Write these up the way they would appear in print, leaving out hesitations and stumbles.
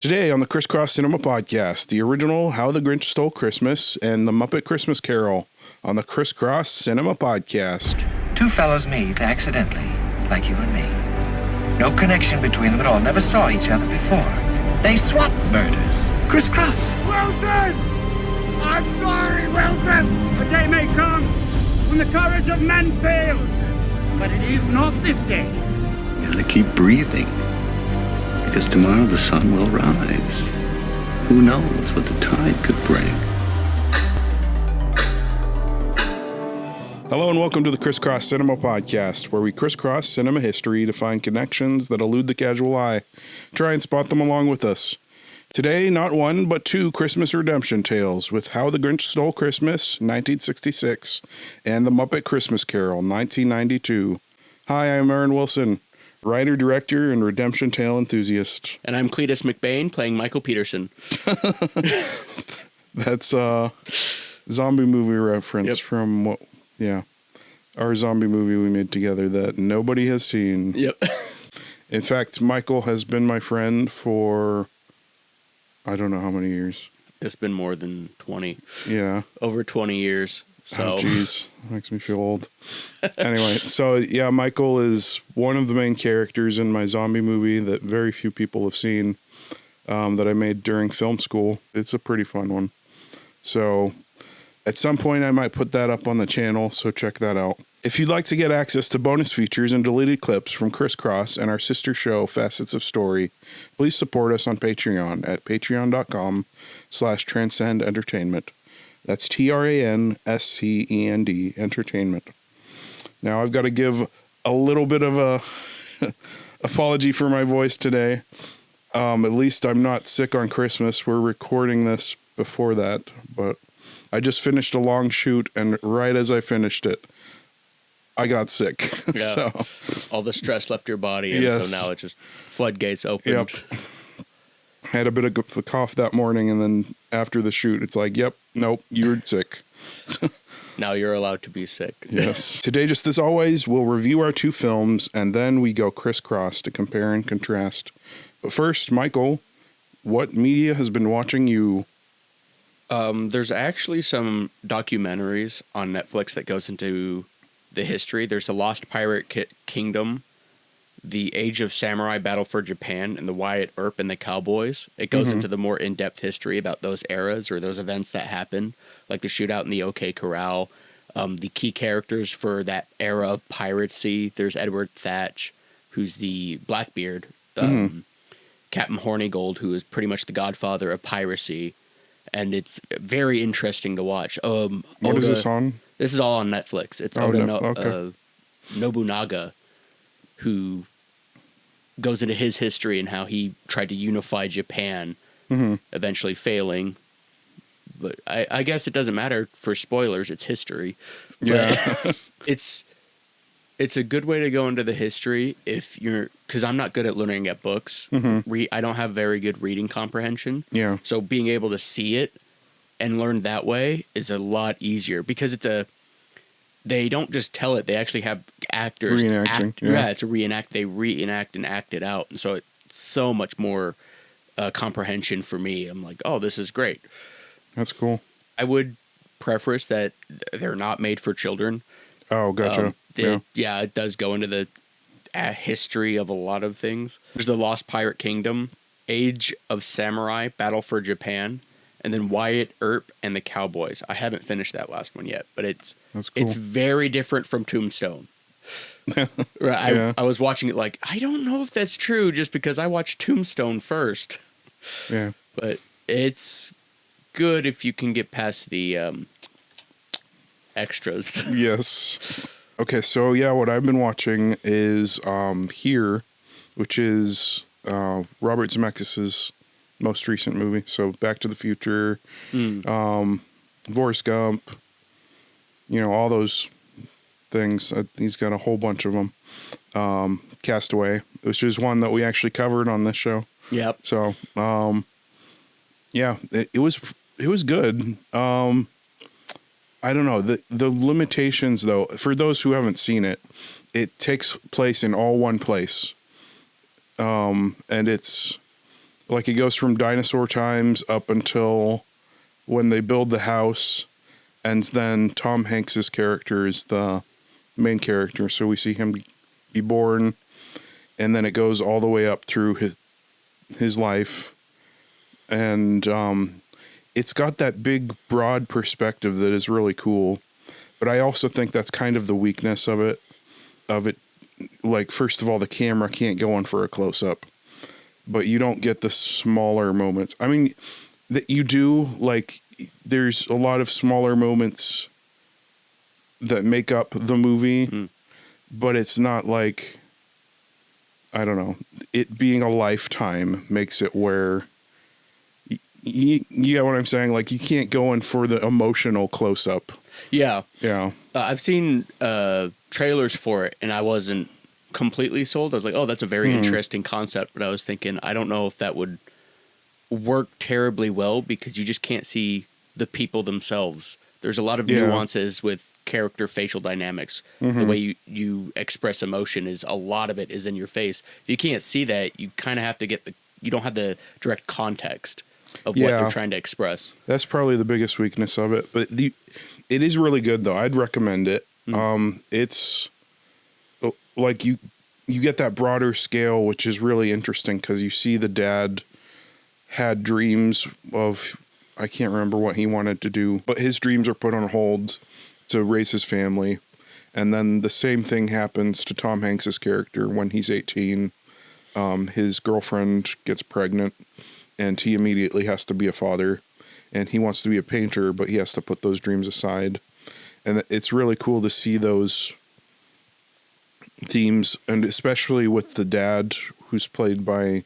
Today on the Crisscross Cinema Podcast, the original How the Grinch Stole Christmas and the Muppet Christmas Carol on the Crisscross Cinema Podcast. Two fellows meet accidentally, like you and me. No connection between them at all, never saw each other before. They swap murders. Crisscross. Well done! I'm sorry, well done! A day may come when the courage of men fails, but it is not this day. You gotta keep breathing, because tomorrow the sun will rise. Who knows what the tide could bring? Hello and welcome to the Crisscross Cinema Podcast, where we crisscross cinema history to find connections that elude the casual eye. Try and spot them along with us. Today, not one, but two Christmas redemption tales with How the Grinch Stole Christmas, 1966, and The Muppet Christmas Carol, 1992. Hi, I'm Aaron Wilson, writer, director, and redemption tale enthusiast. And I'm Cletus McBain, playing Michael Peterson. That's a zombie movie reference from our zombie movie we made together that nobody has seen. Yep. In fact, Michael has been my friend for I don't know how many years. It's been more than 20. Yeah. Over 20 years. So. Oh, jeez. Makes me feel old. Anyway, so yeah, Michael is one of the main characters in my zombie movie that very few people have seen, that I made during film school. It's a pretty fun one. So at some point I might put that up on the channel, so check that out. If you'd like to get access to bonus features and deleted clips from Crisscross and our sister show, Facets of Story, please support us on Patreon at patreon.com/transcendentertainment. That's TRANSCEND Entertainment. Now I've got to give a little bit of a apology for my voice today. At least I'm not sick on Christmas. We're recording this before that, but I just finished a long shoot, and right as I finished it, I got sick. Yeah. So all the stress left your body, and yes. so now it just floodgates opened. Yep. Had a bit of a cough that morning, and then after the shoot, it's like, yep, nope, you're sick. Now you're allowed to be sick. Yes. Today, just as always, we'll review our two films, and then we go crisscross to compare and contrast. But first, Michael, what media has been watching you? There's actually some documentaries on Netflix that goes into the history. There's the Lost Pirate Kingdom, the Age of Samurai, Battle for Japan, and the Wyatt Earp and the Cowboys. It goes into the more in-depth history about those eras or those events that happened, like the shootout in the OK Corral. The key characters for that era of piracy, there's Edward Thatch, who's the Blackbeard, Captain Hornigold, who is pretty much the godfather of piracy, and it's very interesting to watch. What is this on? This is all on Netflix. It's Oda Nobunaga, who goes into his history and how he tried to unify Japan, eventually failing. But I guess it doesn't matter for spoilers. It's history. Yeah. But it's a good way to go into the history because I'm not good at learning at books. I don't have very good reading comprehension. Yeah. So being able to see it and learn that way is a lot easier because they don't just tell it. They actually have actors reenacting. It's a reenact. They reenact and act it out. And so it's so much more comprehension for me. I'm like, oh, this is great. That's cool. I would preface that they're not made for children. Oh, gotcha. It does go into the history of a lot of things. There's the Lost Pirate Kingdom, Age of Samurai, Battle for Japan, and then Wyatt Earp and the Cowboys. I haven't finished that last one yet, but it's very different from Tombstone. I was watching it like, I don't know if that's true just because I watched Tombstone first. Yeah. But it's good if you can get past the extras. Yes. Okay, so yeah, what I've been watching is Here, which is Robert Zemeckis' most recent movie. So Back to the Future, Forrest Gump, all those things. He's got a whole bunch of them. Castaway, which is one that we actually covered on this show. Yep. So, it was good. I don't know, the limitations though, for those who haven't seen it, it takes place in all one place. And it's Like it goes from dinosaur times up until when they build the house, and then Tom Hanks's character is the main character. So we see him be born, and then it goes all the way up through his life, and it's got that big broad perspective that is really cool. But I also think that's kind of the weakness of it. Like, first of all, the camera can't go in for a close up, but you don't get the smaller moments. I mean, that you do, like, there's a lot of smaller moments that make up the movie, but it's not like, I don't know, it being a lifetime makes it where you get what I'm saying? Like, you can't go in for the emotional close up. Yeah. Yeah. I've seen trailers for it, and I wasn't completely sold. I was like, oh, that's a very interesting concept. But I was thinking, I don't know if that would work terribly well because you just can't see the people themselves. There's a lot of nuances with character facial dynamics. The way you express emotion is a lot of it is in your face. If you can't see that, you kind of have to get you don't have the direct context of what they're trying to express. That's probably the biggest weakness of it. But it is really good, though. I'd recommend it. It's like you get that broader scale, which is really interesting because you see the dad had dreams of, I can't remember what he wanted to do, but his dreams are put on hold to raise his family. And then the same thing happens to Tom Hanks's character when he's 18. His girlfriend gets pregnant and he immediately has to be a father, and he wants to be a painter, but he has to put those dreams aside. And it's really cool to see those themes, and especially with the dad, who's played by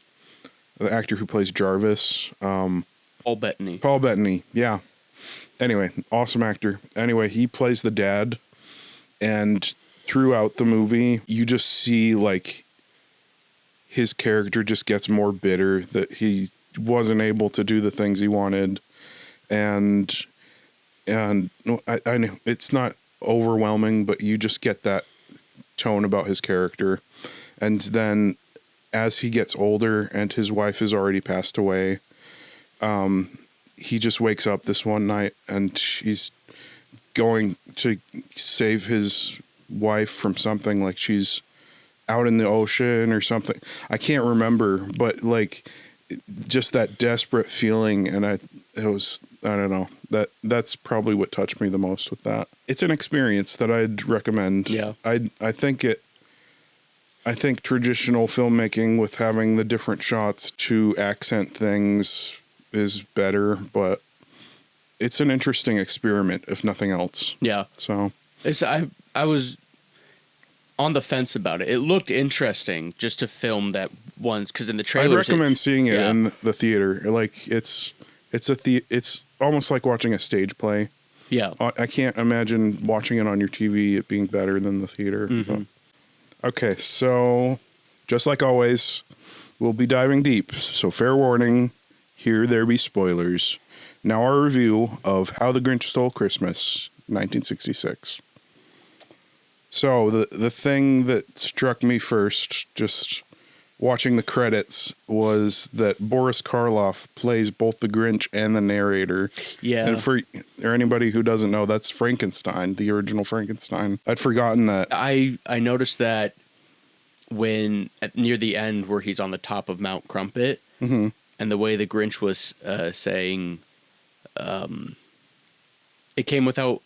the actor who plays Jarvis. Paul Bettany, yeah. Anyway, awesome actor. Anyway, he plays the dad, and throughout the movie, you just see, like, his character just gets more bitter that he wasn't able to do the things he wanted. And I know it's not overwhelming, but you just get that tone about his character. And then as he gets older and his wife has already passed away, he just wakes up this one night and he's going to save his wife from something, like she's out in the ocean or something. I can't remember, but like just that desperate feeling. And I don't know, that's probably what touched me the most with that. It's an experience that I'd recommend. Yeah. I think traditional filmmaking with having the different shots to accent things is better, but it's an interesting experiment if nothing else. Yeah. So I was on the fence about it. It looked interesting just to film that once, because in the trailers, I'd recommend seeing it in the theater. Like it's almost like watching a stage play. Yeah. I can't imagine watching it on your TV, it being better than the theater. Okay, so just like always, we'll be diving deep. So fair warning, here there be spoilers. Now our review of How the Grinch Stole Christmas, 1966. So the thing that struck me first, just watching the credits, was that Boris Karloff plays both the Grinch and the narrator. Yeah. And for anybody who doesn't know, that's Frankenstein, the original Frankenstein. I'd forgotten that. I noticed that when near the end where he's on the top of Mount Crumpet, and the way the Grinch was saying, it came without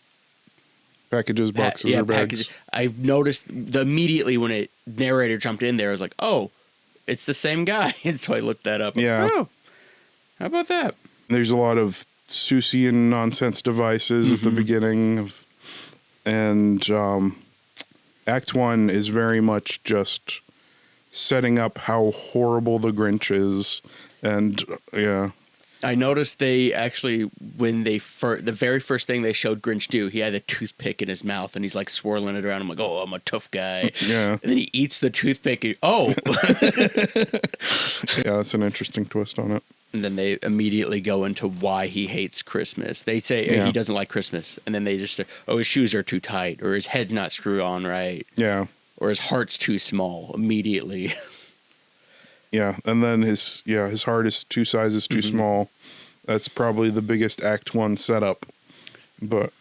packages, boxes, or bags. I noticed immediately when it narrator jumped in there, I was like, oh, it's the same guy. And so I looked that up. Yeah. Oh, how about that? There's a lot of Seussian nonsense devices at the beginning. And Act 1 is very much just setting up how horrible the Grinch is. And, yeah. I noticed they actually, when the very first thing they showed Grinch do, he had a toothpick in his mouth and he's like swirling it around. I'm like, oh, I'm a tough guy. Yeah. And then he eats the toothpick. Yeah, that's an interesting twist on it. And then they immediately go into why he hates Christmas. They say he doesn't like Christmas. And then they just, his shoes are too tight, or his head's not screwed on right. Yeah. Or his heart's too small immediately. Yeah, and then his heart is 2 sizes too small. That's probably the biggest Act 1 setup. But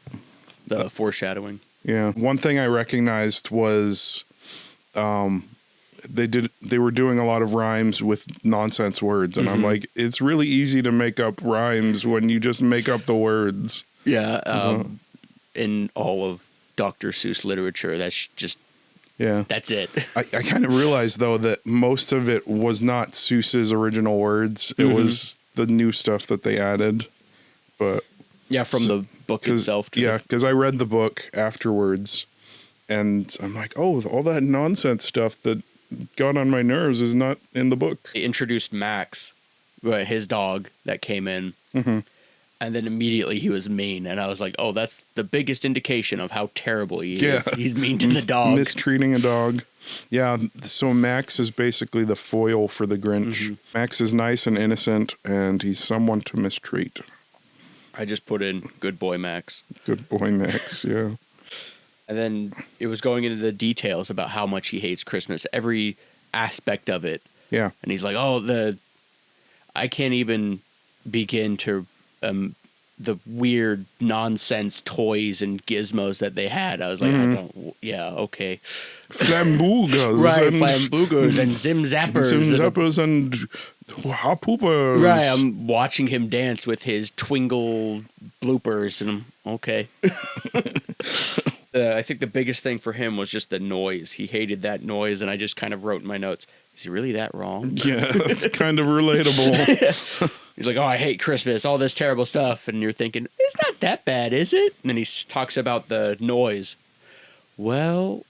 The foreshadowing. yeah, one thing I recognized was they were doing a lot of rhymes with nonsense words, and I'm like, it's really easy to make up rhymes when you just make up the words. Yeah, in all of Dr. Seuss literature, that's just that's it. I kind of realized though that most of it was not Seuss's original words. It was the new stuff that they added. But yeah, from the book itself. Yeah, because I read the book afterwards, and I'm like, oh, all that nonsense stuff that got on my nerves is not in the book. They introduced Max, his dog that came in, and then immediately he was mean, and I was like, oh, that's the biggest indication of how terrible he is. He's mean to the dog. Mistreating a dog. Yeah, so Max is basically the foil for the Grinch. Max is nice and innocent, and he's someone to mistreat. I just put in good boy Max. Good boy Max, yeah. And then it was going into the details about how much he hates Christmas, every aspect of it. Yeah. And he's like, oh, I can't even begin to the weird nonsense toys and gizmos that they had. I was like, okay. Flamboogers. Right, flamboogers and zim zappers. Zim zappers and ha-poopers. Right, I'm watching him dance with his twingle bloopers, and I'm okay. I think the biggest thing for him was just the noise. He hated that noise, and I just kind of wrote in my notes, is he really that wrong? Yeah, it's kind of relatable. He's like, oh, I hate Christmas, all this terrible stuff. And you're thinking, it's not that bad, is it? And then he talks about the noise. Well.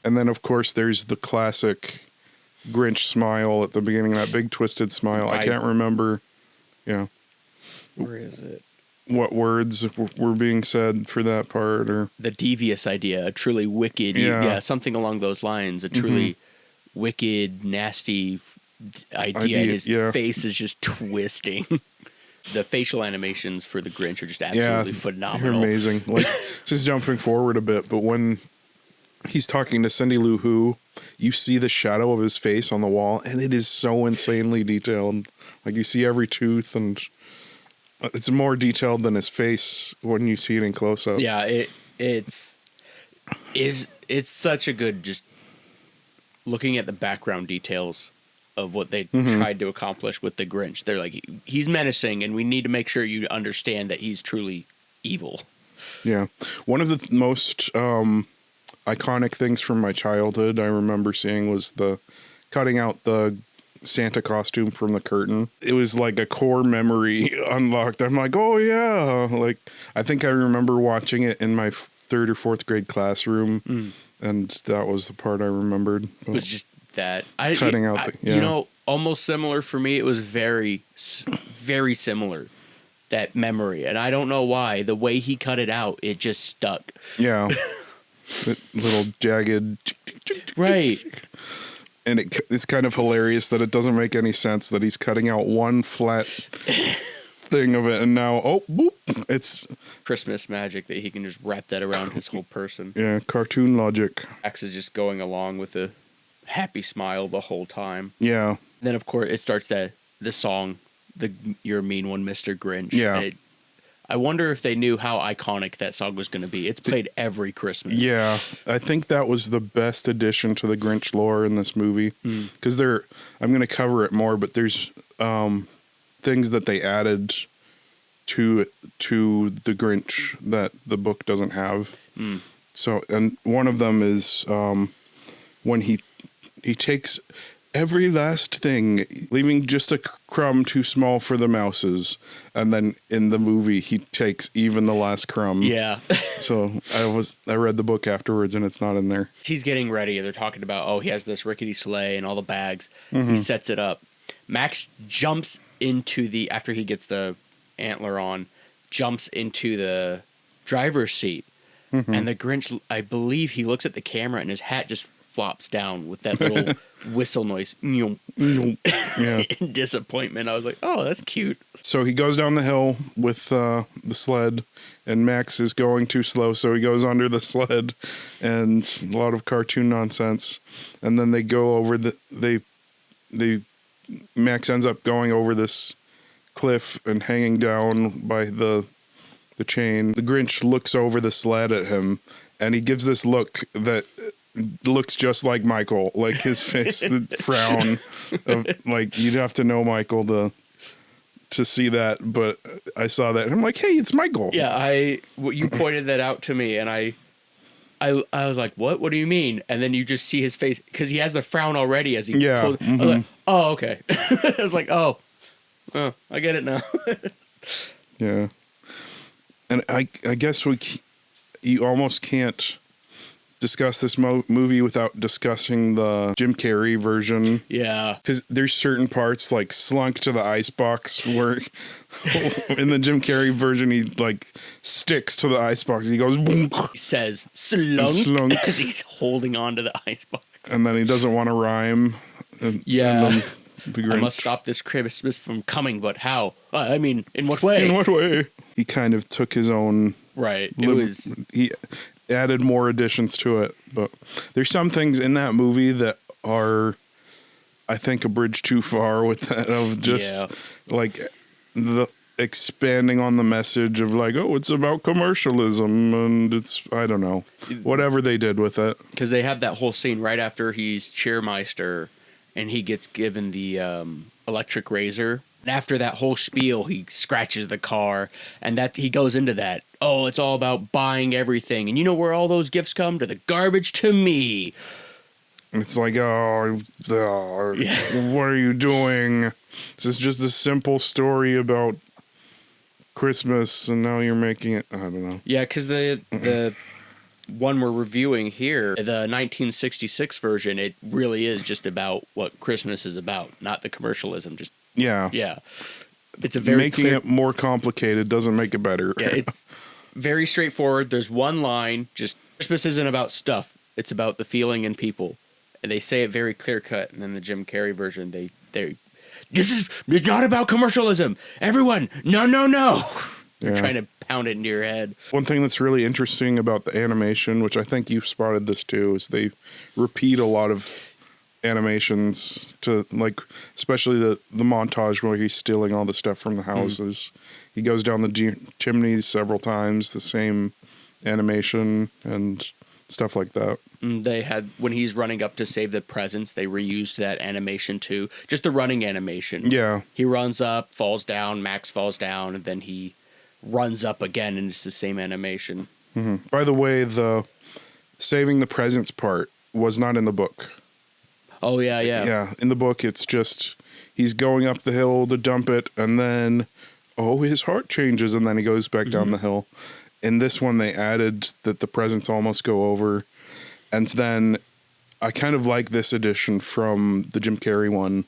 And then, of course, there's the classic Grinch smile at the beginning, that big twisted smile. I can't remember. Yeah. Where is it? What words were being said for that part? Or the devious idea, a truly wicked, something along those lines, a truly wicked, nasty idea. And his face is just twisting. The facial animations for the Grinch are just absolutely phenomenal. They're amazing. Like, just jumping forward a bit, but when he's talking to Cindy Lou Who, you see the shadow of his face on the wall, and it is so insanely detailed. Like, you see every tooth, and it's more detailed than his face when you see it in close up. Yeah, it's such a good, just looking at the background details of what they tried to accomplish with the Grinch. They're like, he's menacing, and we need to make sure you understand that he's truly evil. Yeah. One of the most iconic things from my childhood I remember seeing was the cutting out the Santa costume from the curtain. It was like a core memory unlocked. I'm like, oh yeah. Like, I think I remember watching it in my 3rd or 4th grade classroom, and that was the part I remembered. It was just that cutting out you know, almost similar for me. It was very, very similar, that memory, and I don't know why. The way he cut it out, it just stuck. Yeah. That little jagged, right. And it's kind of hilarious that it doesn't make any sense that he's cutting out one flat thing of it, and now, oh, boop, it's Christmas magic that he can just wrap that around his whole person. Yeah, cartoon logic. Max is just going along with a happy smile the whole time. Yeah. And then, of course, it starts the song, You're a Mean One, Mr. Grinch. Yeah. I wonder if they knew how iconic that song was going to be. It's played every Christmas. Yeah, I think that was the best addition to the Grinch lore in this movie. Because I'm going to cover it more, but there's things that they added to the Grinch that the book doesn't have. So, and one of them is when he takes every last thing, leaving just a crumb too small for the mouses. And then in the movie, he takes even the last crumb. Yeah. So I read the book afterwards, and it's not in there. He's getting ready. They're talking about, he has this rickety sleigh and all the bags. He sets it up. Max jumps into after he gets the antler on, jumps into the driver's seat. And the Grinch, I believe he looks at the camera and his hat just flops down with that little whistle noise. Yeah. In disappointment. I was like, oh, that's cute. So he goes down the hill with the sled, and Max is going too slow, so he goes under the sled, and a lot of cartoon nonsense. And then they go over Max ends up going over this cliff and hanging down by the chain. The Grinch looks over the sled at him, and he gives this look that looks just like Michael, like his face, the frown of, like, you'd have to know Michael to see that, but I saw that and I'm like, hey, it's Michael. Yeah, you pointed that out to me, and I was like, what do you mean? And then you just see his face, because he has the frown already as he pulled. I was like, oh, okay. I was like, oh, I get it now. Yeah. And I guess you almost can't discuss this movie without discussing the Jim Carrey version. Yeah. Because there's certain parts, like Slunk to the icebox, where in the Jim Carrey version, he like sticks to the icebox. He goes, boom. He says slunk because he's holding on to the icebox. And then he doesn't want to rhyme. Yeah. And the Grinch, I must stop this Christmas from coming, but how? I mean, in what way? In what way? He kind of took his own... Right. He added more additions to it, but there's some things in that movie that are, I think, a bridge too far with that, of just like the expanding on the message of like, oh, it's about commercialism, and it's, I don't know, whatever they did with it. Because they have that whole scene right after he's Cheermeister and he gets given the electric razor. And after that whole spiel, he scratches the car, and that he goes into that. Oh, it's all about buying everything. And you know where all those gifts come? To the garbage to me. It's like, what are you doing? This is just a simple story about Christmas, and now you're making it, I don't know. Yeah, because the one we're reviewing here, the 1966 version, it really is just about what Christmas is about, not the commercialism, just yeah. It's a very making it more complicated doesn't make it better. Yeah, it's very straightforward. There's one line, just Christmas isn't about stuff. It's about the feeling and people. And they say it very clear cut. And then the Jim Carrey version, it's not about commercialism. Everyone, no. They're trying to pound it into your head. One thing that's really interesting about the animation, which I think you've spotted this too, is they repeat a lot of animations to, like, especially the montage where he's stealing all the stuff from the houses. He goes down the chimneys several times, the same animation and stuff like that. They had, when he's running up to save the presents, they reused that animation too. Just the running animation. Yeah. He runs up, falls down, Max falls down, and then he runs up again, and it's the same animation. Mm-hmm. By the way, the saving the presents part was not in the book. Oh, yeah. Yeah, in the book, it's just he's going up the hill to dump it, and then, his heart changes, and then he goes back down the hill. In this one, they added that the presents almost go over, and then I kind of like this edition from the Jim Carrey one,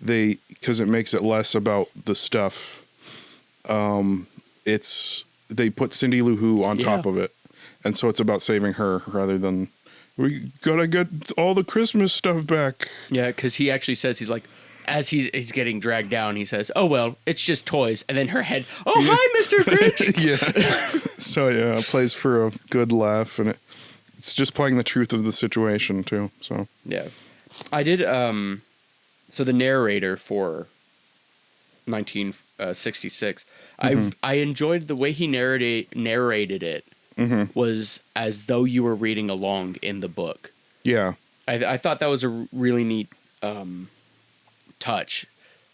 because it makes it less about the stuff. They put Cindy Lou Who on top of it, and so it's about saving her rather than... We gotta get all the Christmas stuff back. Yeah, because he actually says, he's like, as he's getting dragged down, he says, oh, well, it's just toys. And then her head, hi, Mr. Grinch. Yeah. So, yeah, it plays for a good laugh. And it's just playing the truth of the situation, too. So, yeah. I did, so the narrator for 1966, I enjoyed the way he narrated it. Mm-hmm. Was as though you were reading along in the book. Yeah. I thought that was a really neat touch,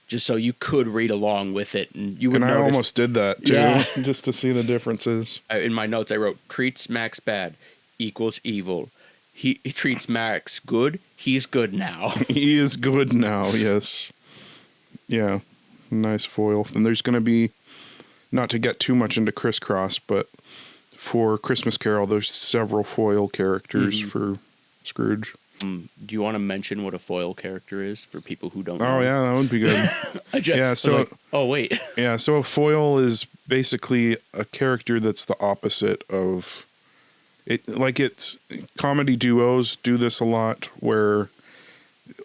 just so you could read along with it. And you would notice. I almost did that, too, just to see the differences. In my notes, I wrote, treats Max bad equals evil. He treats Max good. He's good now. He is good now, yes. Yeah. Nice foil. And there's going to be, not to get too much into crisscross, but... For Christmas Carol, there's several foil characters for Scrooge. Do you want to mention what a foil character is for people who don't know? Oh, yeah, that would be good. Yeah, so a foil is basically a character that's the opposite of... It's comedy duos do this a lot, where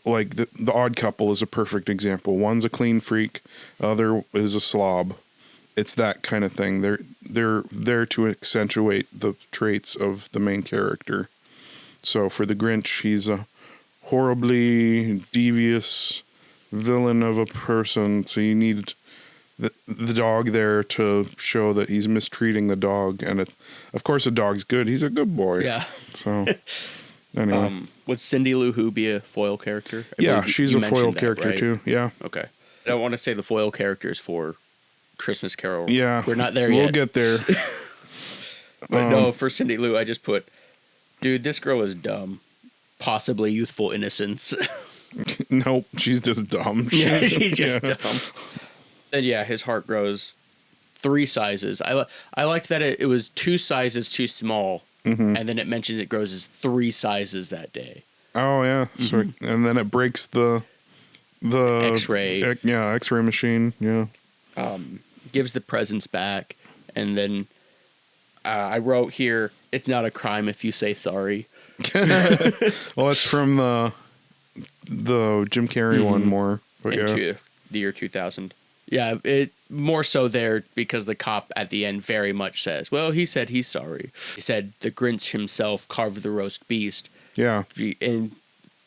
like the Odd Couple is a perfect example. One's a clean freak, other is a slob. It's that kind of thing. They're there to accentuate the traits of the main character. So for the Grinch, he's a horribly devious villain of a person, so you need the dog there to show that he's mistreating the dog, and of course the dog's good. He's a good boy. Yeah. So anyway, Would Cindy Lou Who be a foil character? yeah, she's a foil character too. Yeah. Okay. I don't want to say the foil characters for Christmas Carol. Yeah. We're not there yet. We'll get there. But no, for Cindy Lou, I just put, dude, this girl is dumb. Possibly youthful innocence. Nope, she's just dumb. Yeah, she's just dumb. And yeah, his heart grows 3 sizes. I liked that it was 2 sizes too small, and then it mentions it grows as 3 sizes that day. Oh yeah, so, and then it breaks the X-ray. X-ray machine. Yeah. Gives the presents back, and then I wrote here, it's not a crime if you say sorry. Well, it's from the Jim Carrey one more. But into the year 2000. Yeah, it more so there because the cop at the end very much says, well, he said he's sorry. He said the Grinch himself carved the roast beast. Yeah. In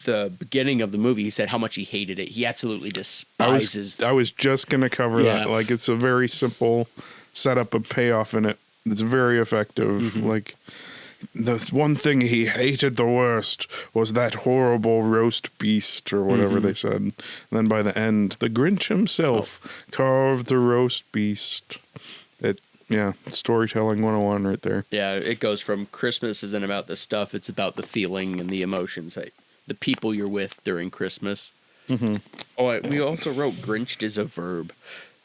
the beginning of the movie, he said how much he hated it. He absolutely despises. I was just going to cover that. Like, it's a very simple setup and payoff in it. It's very effective. Like, the one thing he hated the worst was that horrible roast beast or whatever they said. And then by the end, the Grinch himself carved the roast beast. Storytelling 101 right there. Yeah, it goes from Christmas isn't about the stuff, it's about the feeling and the emotions, the people you're with during Christmas. Oh, we also wrote Grinched is a verb.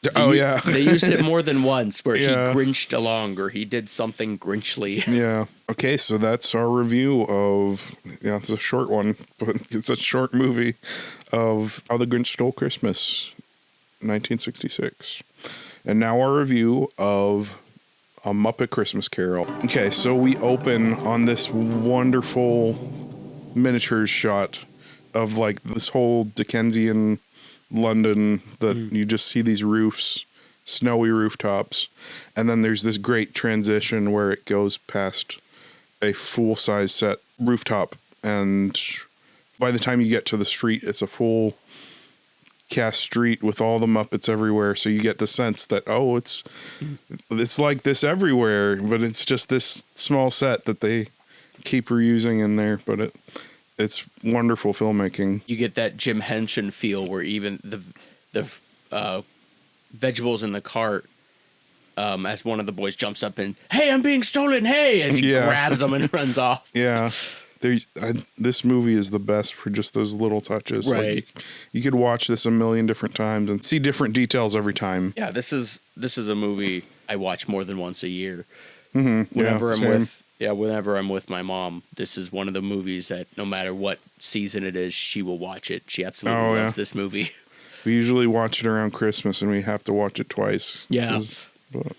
They used it more than once where he grinched along or he did something grinchly. Yeah. Okay, so that's our review of, it's a short one, but it's a short movie of How the Grinch Stole Christmas, 1966. And now our review of A Muppet Christmas Carol. Okay, so we open on this wonderful miniatures shot of like this whole Dickensian London that you just see these roofs, snowy rooftops, and then there's this great transition where it goes past a full-size set rooftop, and by the time you get to the street, it's a full cast street with all the Muppets everywhere, so you get the sense that it's like this everywhere, but it's just this small set that they keep reusing in there, but it's wonderful filmmaking. You get that Jim Henson feel where even the vegetables in the cart, as one of the boys jumps up and, hey, I'm being stolen, hey, as he grabs them and runs off. Yeah. This movie is the best for just those little touches. Right. Like you could watch this a million different times and see different details every time. Yeah, this is a movie I watch more than once a year. Whenever I'm with my mom, this is one of the movies that no matter what season it is, she will watch it. She absolutely loves this movie. We usually watch it around Christmas, and we have to watch it twice. Yeah. But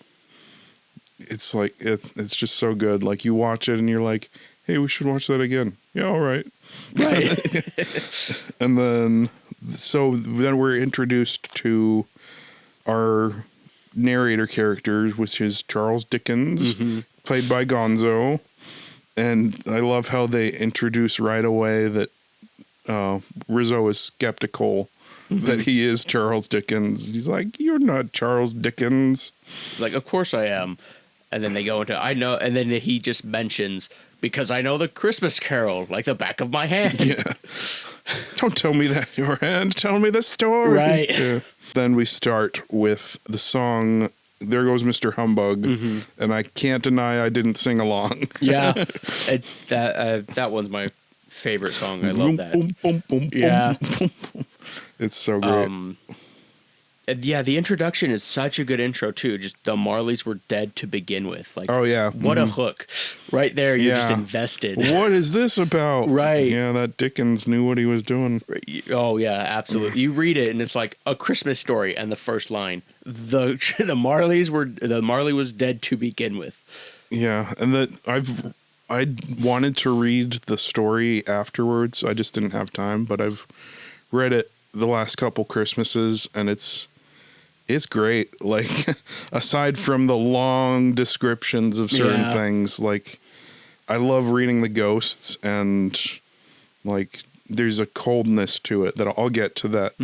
it's like, it's just so good. Like, you watch it, and you're like, hey, we should watch that again. Yeah, all right. Right. And then we're introduced to our narrator characters, which is Charles Dickens, played by Gonzo. And I love how they introduce right away that Rizzo is skeptical that he is Charles Dickens. He's like, you're not Charles Dickens. Like, of course I am. And then they go into, I know, and then he just mentions, because I know the Christmas Carol like the back of my hand. Yeah. Don't tell me that your hand. Tell me the story. Right. Yeah. Then we start with the song There Goes Mr. Humbug. And I can't deny I didn't sing along. Yeah. It's that one's my favorite song. I love that. Boom, boom, boom, yeah. Boom, boom. It's so great. Yeah, the introduction is such a good intro too. Just the Marleys were dead to begin with. Like, oh yeah, what a hook! Right there, you're just invested. What is this about? Right? Yeah, that Dickens knew what he was doing. Oh yeah, absolutely. You read it and it's like A Christmas Story, and the first line: the Marley was dead to begin with. Yeah, and I wanted to read the story afterwards. I just didn't have time, but I've read it the last couple Christmases, and it's great. Like, aside from the long descriptions of certain things, like, I love reading the ghosts and, like, there's a coldness to it that I'll get to that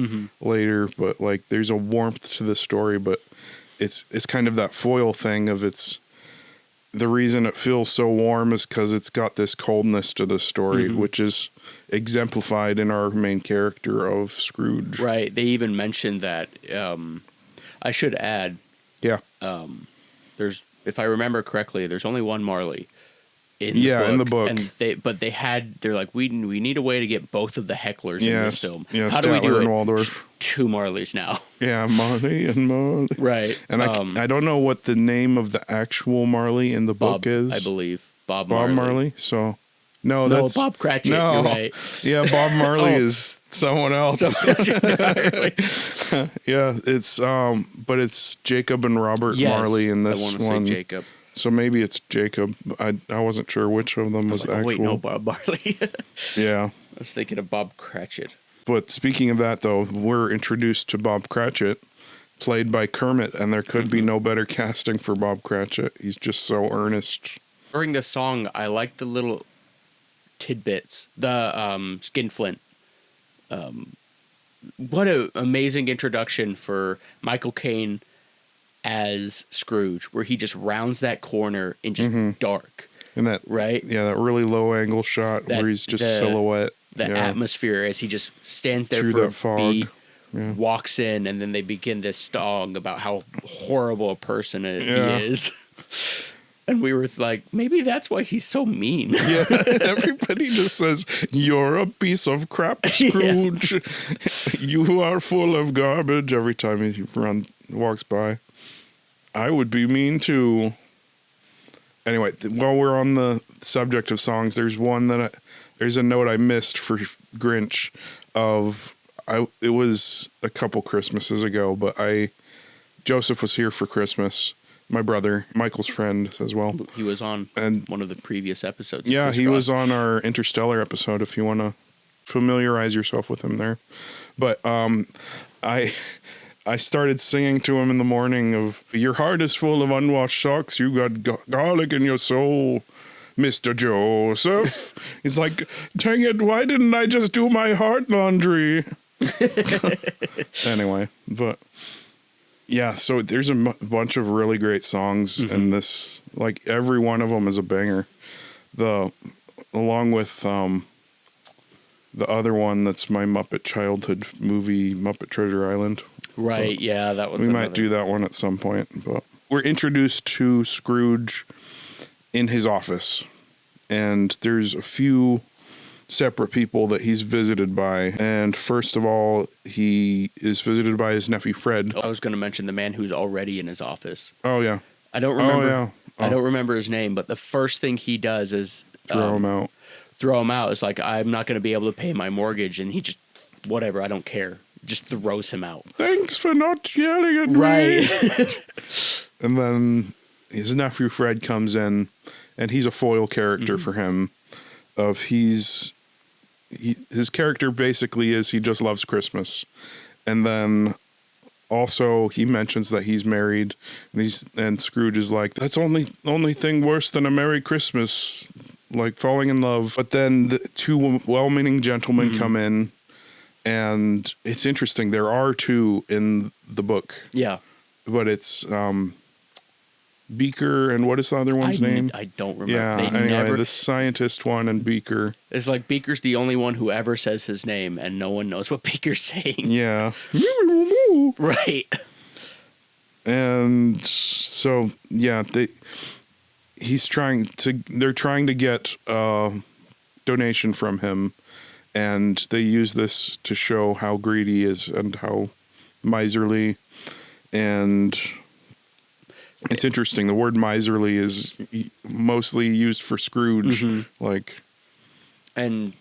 later, but like there's a warmth to the story, but it's kind of that foil thing of the reason it feels so warm is because it's got this coldness to the story, which is exemplified in our main character of Scrooge. Right. They even mentioned that. I should add. Yeah. There's, if I remember correctly, there's only one Marley. In the book. And they're like, we need a way to get both of the hecklers in this film. Yeah, how do we do it? Waldorf. 2 Marleys now. Yeah, Marley and Marley. Right. And I don't know what the name of the actual Marley in the book is. I believe. Bob Marley. So, that's Bob Cratchit. No. You're right. Yeah, Bob Marley is someone else. Yeah, it's but it's Jacob and Robert Marley in this I one. want to say Jacob. So maybe it's Jacob. I wasn't sure which of them was actual. Wait, no, Bob Marley. Yeah. I was thinking of Bob Cratchit. But speaking of that, though, we're introduced to Bob Cratchit, played by Kermit, and there could be no better casting for Bob Cratchit. He's just so earnest. During the song, I like the little tidbits. The skinflint. What an amazing introduction for Michael Caine as Scrooge, where he just rounds that corner in just dark. And that, right? Yeah, that really low angle shot where he's just silhouette. The atmosphere as he just stands there through for that fog. Walks in, and then they begin this song about how horrible a person he is. And we were like, maybe that's why he's so mean. Yeah, everybody just says, "You're a piece of crap, Scrooge. You are full of garbage." Every time he walks by. I would be mean too. Anyway, while we're on the subject of songs, there's one there's a note I missed for Grinch it was a couple Christmases ago, but Joseph was here for Christmas. My brother, Michael's friend as well. He was on one of the previous episodes. Yeah, he was on our Interstellar episode if you want to familiarize yourself with him there. But I started singing to him in the morning of, "Your heart is full of unwashed socks. You got garlic in your soul, Mr. Joseph." He's like, "Dang it, why didn't I just do my heart laundry?" Anyway, but yeah, so there's a bunch of really great songs in this. Like every one of them is a banger. Along with the other one that's my Muppet childhood movie, Muppet Treasure Island. Right, yeah, that was. We might do that one at some point. But we're introduced to Scrooge in his office, and there's a few separate people that he's visited by. And first of all, he is visited by his nephew Fred. I was going to mention the man who's already in his office. Oh yeah, I don't remember. I don't remember his name, but the first thing he does is throw him out. Throw him out. It's like, I'm not going to be able to pay my mortgage, and he just whatever. I don't care. Just throws him out. Thanks for not yelling at me. Right. And then his nephew Fred comes in, and he's a foil character for him. His character basically is he just loves Christmas, and then also he mentions that he's married, and Scrooge is like, "That's only thing worse than a Merry Christmas, like falling in love." But then the 2 well-meaning gentlemen come in. And it's interesting. There are 2 in the book. Yeah. But it's Beaker and what is the other one's name? I don't remember. Yeah, anyway, the scientist one and Beaker. It's like Beaker's the only one who ever says his name, and no one knows what Beaker's saying. Yeah. Right. And so, yeah, they're trying to get a donation from him. And they use this to show how greedy he is and how miserly. And it's interesting. The word miserly is mostly used for Scrooge. And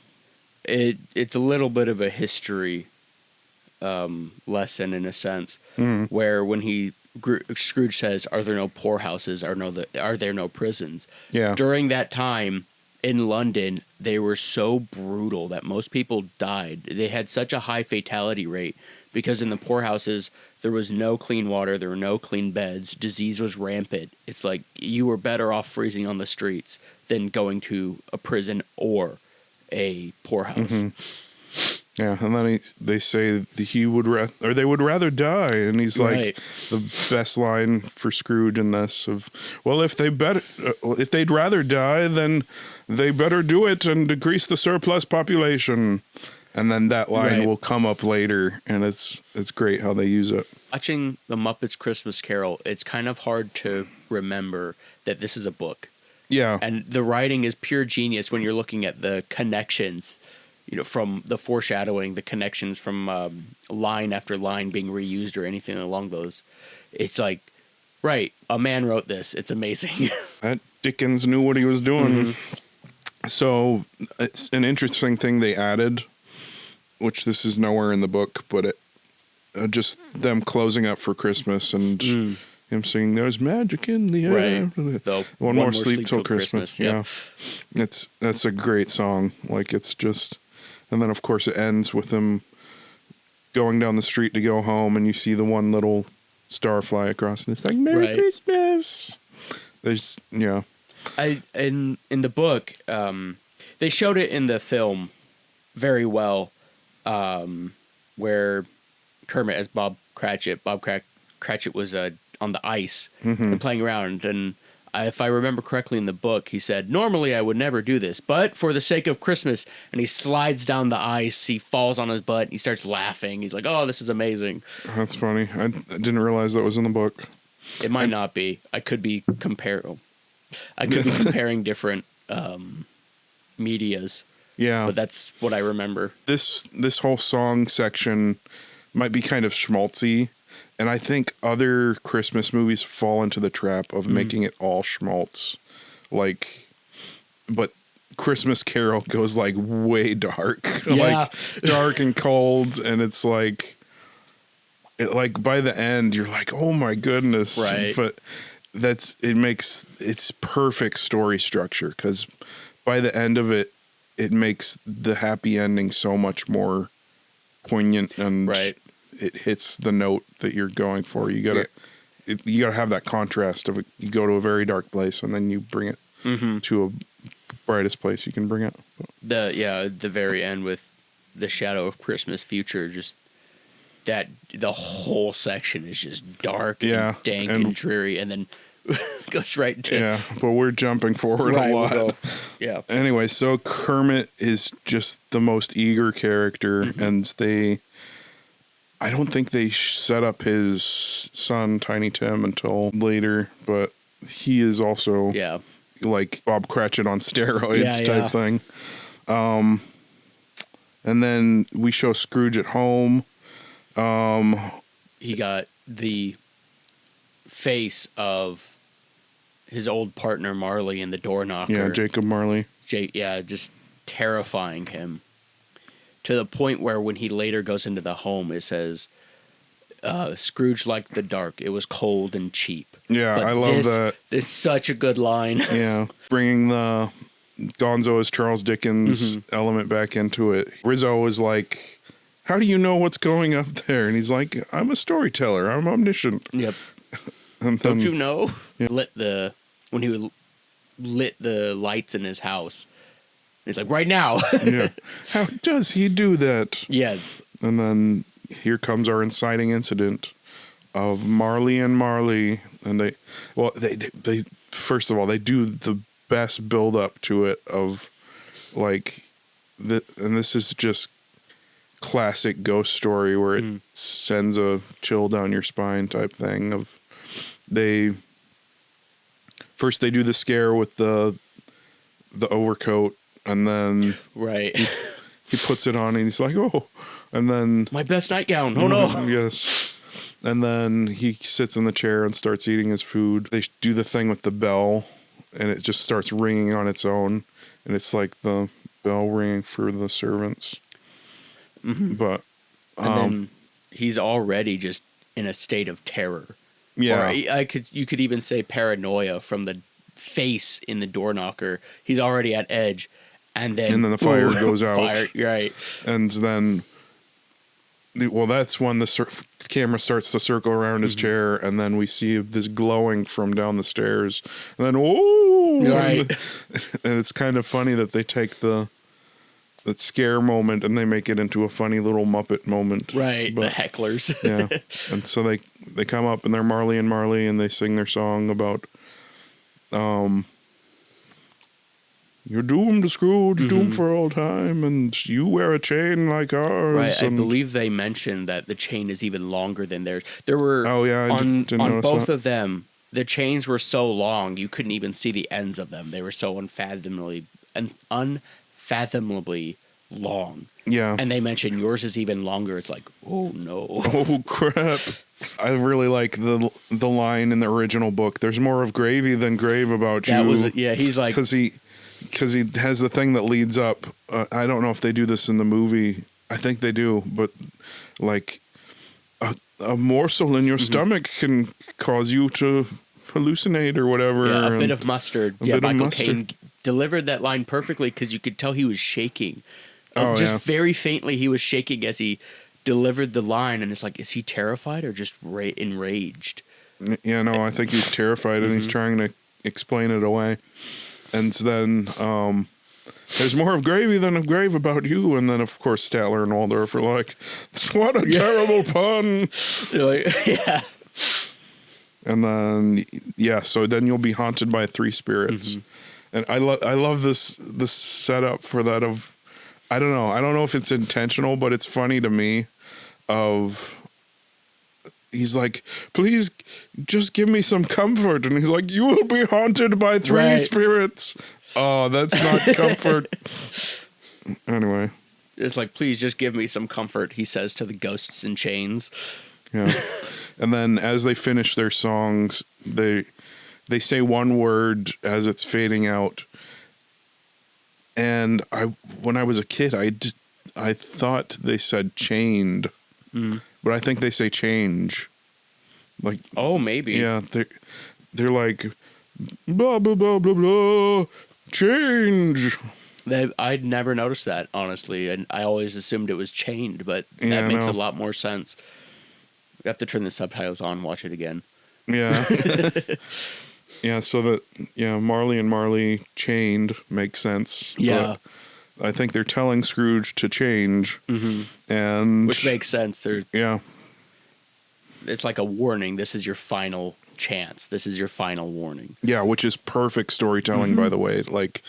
it's a little bit of a history lesson in a sense, where when Scrooge says, "Are there no poorhouses? Are there no prisons?" Yeah. During that time in London, they were so brutal that most people died. They had such a high fatality rate because in the poorhouses, there was no clean water, there were no clean beds, disease was rampant. It's like you were better off freezing on the streets than going to a prison or a poorhouse. Yeah, and then they say that he would they would rather die, and he's like Right. the best line for Scrooge in this of, well, if they'd rather die, then they better do it and decrease the surplus population, and then that line Right. will come up later, and it's great how they use it. Watching The Muppets Christmas Carol, it's kind of hard to remember that this is a book. Yeah, And the writing is pure genius when you're looking at the connections, from the foreshadowing, the connections from line after line being reused or anything along those. It's like, right, a man wrote this. It's amazing. that Dickens knew what he was doing. So it's an interesting thing they added, which this is nowhere in the book, but it just them closing up for Christmas and him singing "There's magic in the air." Right. The One more sleep till Christmas. Yeah. That's a great song. Like, it's just, and then of course it ends with him going down the street to go home, and you see the one little star fly across, and it's like "Merry Right. Christmas." There's In the book, they showed it in the film very well, where Kermit as Bob Cratchit. Cratchit was on the ice and playing around, and if I remember correctly in the book, he said, "Normally I would never do this, but for the sake of Christmas," and he slides down the ice, he falls on his butt, and he starts laughing. He's like, "Oh, this is amazing." That's funny. I didn't realize that was in the book. It might not be. I could be comparing different medias, Yeah, but that's what I remember. this whole song section might be kind of schmaltzy, and I think other Christmas movies fall into the trap of making it all schmaltz. Like, but Christmas Carol goes like way dark, Yeah. like dark and cold, and it's like, by the end you're like, oh my goodness, Right. But it's perfect story structure, because by the end of it, it makes the happy ending so much more poignant, and Right. it hits the note that you're going for. You gotta have that contrast of you go to a very dark place and then you bring it to a brightest place you can bring it. The very end with the shadow of Christmas future, just that the whole section is just dark Yeah, and dank and- and dreary, and then goes right to Yeah, but we're jumping forward right, a we'll lot. go. Yeah. Anyway, so Kermit is just the most eager character, and I don't think they set up his son Tiny Tim until later, but he is also Yeah. like Bob Cratchit on steroids Yeah, type yeah. thing. And then we show Scrooge at home. He got the face of his old partner Marley in the door knocker. Yeah, Jacob Marley. Just terrifying him to the point where when he later goes into the home, it says, Scrooge liked the dark. It was cold and cheap. Yeah, But I love that. It's such a good line. Yeah, bringing the Gonzo as Charles Dickens element back into it. Rizzo was like, how do you know what's going up there? And he's like, I'm a storyteller. I'm omniscient. Yep. And Don't then- you know? When he lit the lights in his house. He's like, right now. Yeah. How does he do that? Yes. And then here comes our inciting incident of Marley and Marley. And they first of all, they do the best build up to it of like, and this is just classic ghost story where it sends a chill down your spine type thing of first they do the scare with the overcoat, and then Right. he puts it on and he's like, oh, and then My best nightgown. Oh no. yes, and then he sits in the chair and starts eating his food. They do the thing with the bell, and it just starts ringing on its own, and it's like the bell ringing for the servants. But And then he's already just in a state of terror. yeah, Or you could even say paranoia from the face in the door knocker. He's already at edge, and then the fire goes out. Fire, right? and then that's when the camera starts to circle around his chair, and then we see this glowing from down the stairs, and then Right. and it's kind of funny that they take the scare moment, and they make it into a funny little Muppet moment. Right, But, the hecklers. yeah. And so they come up and they're Marley and Marley, and they sing their song about you're doomed, Scrooge, doomed for all time, and you wear a chain like ours. Right, I and believe they mentioned that the chain is even longer than theirs. There were didn't on notice both that. of them, the chains were so long you couldn't even see the ends of them. They were so unfathomably long. Yeah. And they mentioned yours is even longer. It's like, oh no. Oh crap. I really like the line in the original book. There's more of gravy than grave about you. That was he's like, because he has the thing that leads up. I don't know if they do this in the movie. I think they do, but like a morsel in your stomach can cause you to hallucinate or whatever. yeah, a bit of mustard. A Yeah, bit of Michael mustard. Caine delivered that line perfectly because you could tell he was shaking. Oh, Just yeah. very faintly, he was shaking as he delivered the line, and it's like, is he terrified or just enraged? Yeah, no, I think he's terrified and he's trying to explain it away. And so then there's more of gravy than of grave about you. And then, of course, Statler and Waldorf are like, what a terrible pun. You're like, yeah. And then, yeah, so then you'll be haunted by 3 spirits. And I love this setup for that of, I don't know if it's intentional, but it's funny to me he's like, please just give me some comfort. And he's like, you will be haunted by 3 Right. spirits. Oh, that's not comfort. Anyway. It's like, please just give me some comfort, he says to the ghosts in chains. Yeah. And then as they finish their songs, they say one word as it's fading out. And when I was a kid, I thought they said chained. But I think they say change. Like, Oh, maybe. yeah, they're like blah blah blah blah blah change. I'd never noticed that, honestly, and I always assumed it was chained, but Yeah, that makes no. a lot more sense. We have to turn the subtitles on, watch it again. Yeah. Yeah, so Marley and Marley chained makes sense. Yeah. But I think they're telling Scrooge to change. And Which makes sense. yeah. It's like a warning. This is your final chance. This is your final warning. Yeah, which is perfect storytelling, by the way. Like,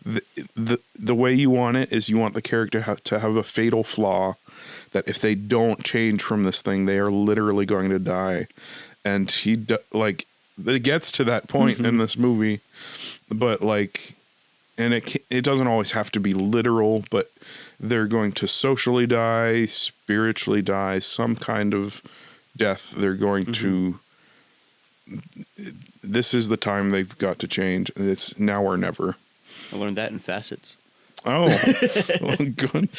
the way you want it is you want the character to have a fatal flaw that if they don't change from this thing, they are literally going to die. And it gets to that point in this movie, but like, and it doesn't always have to be literal, but they're going to socially die, spiritually die, some kind of death. They're going to, this is the time they've got to change. It's now or never. I learned that in Facets. Oh, well, good.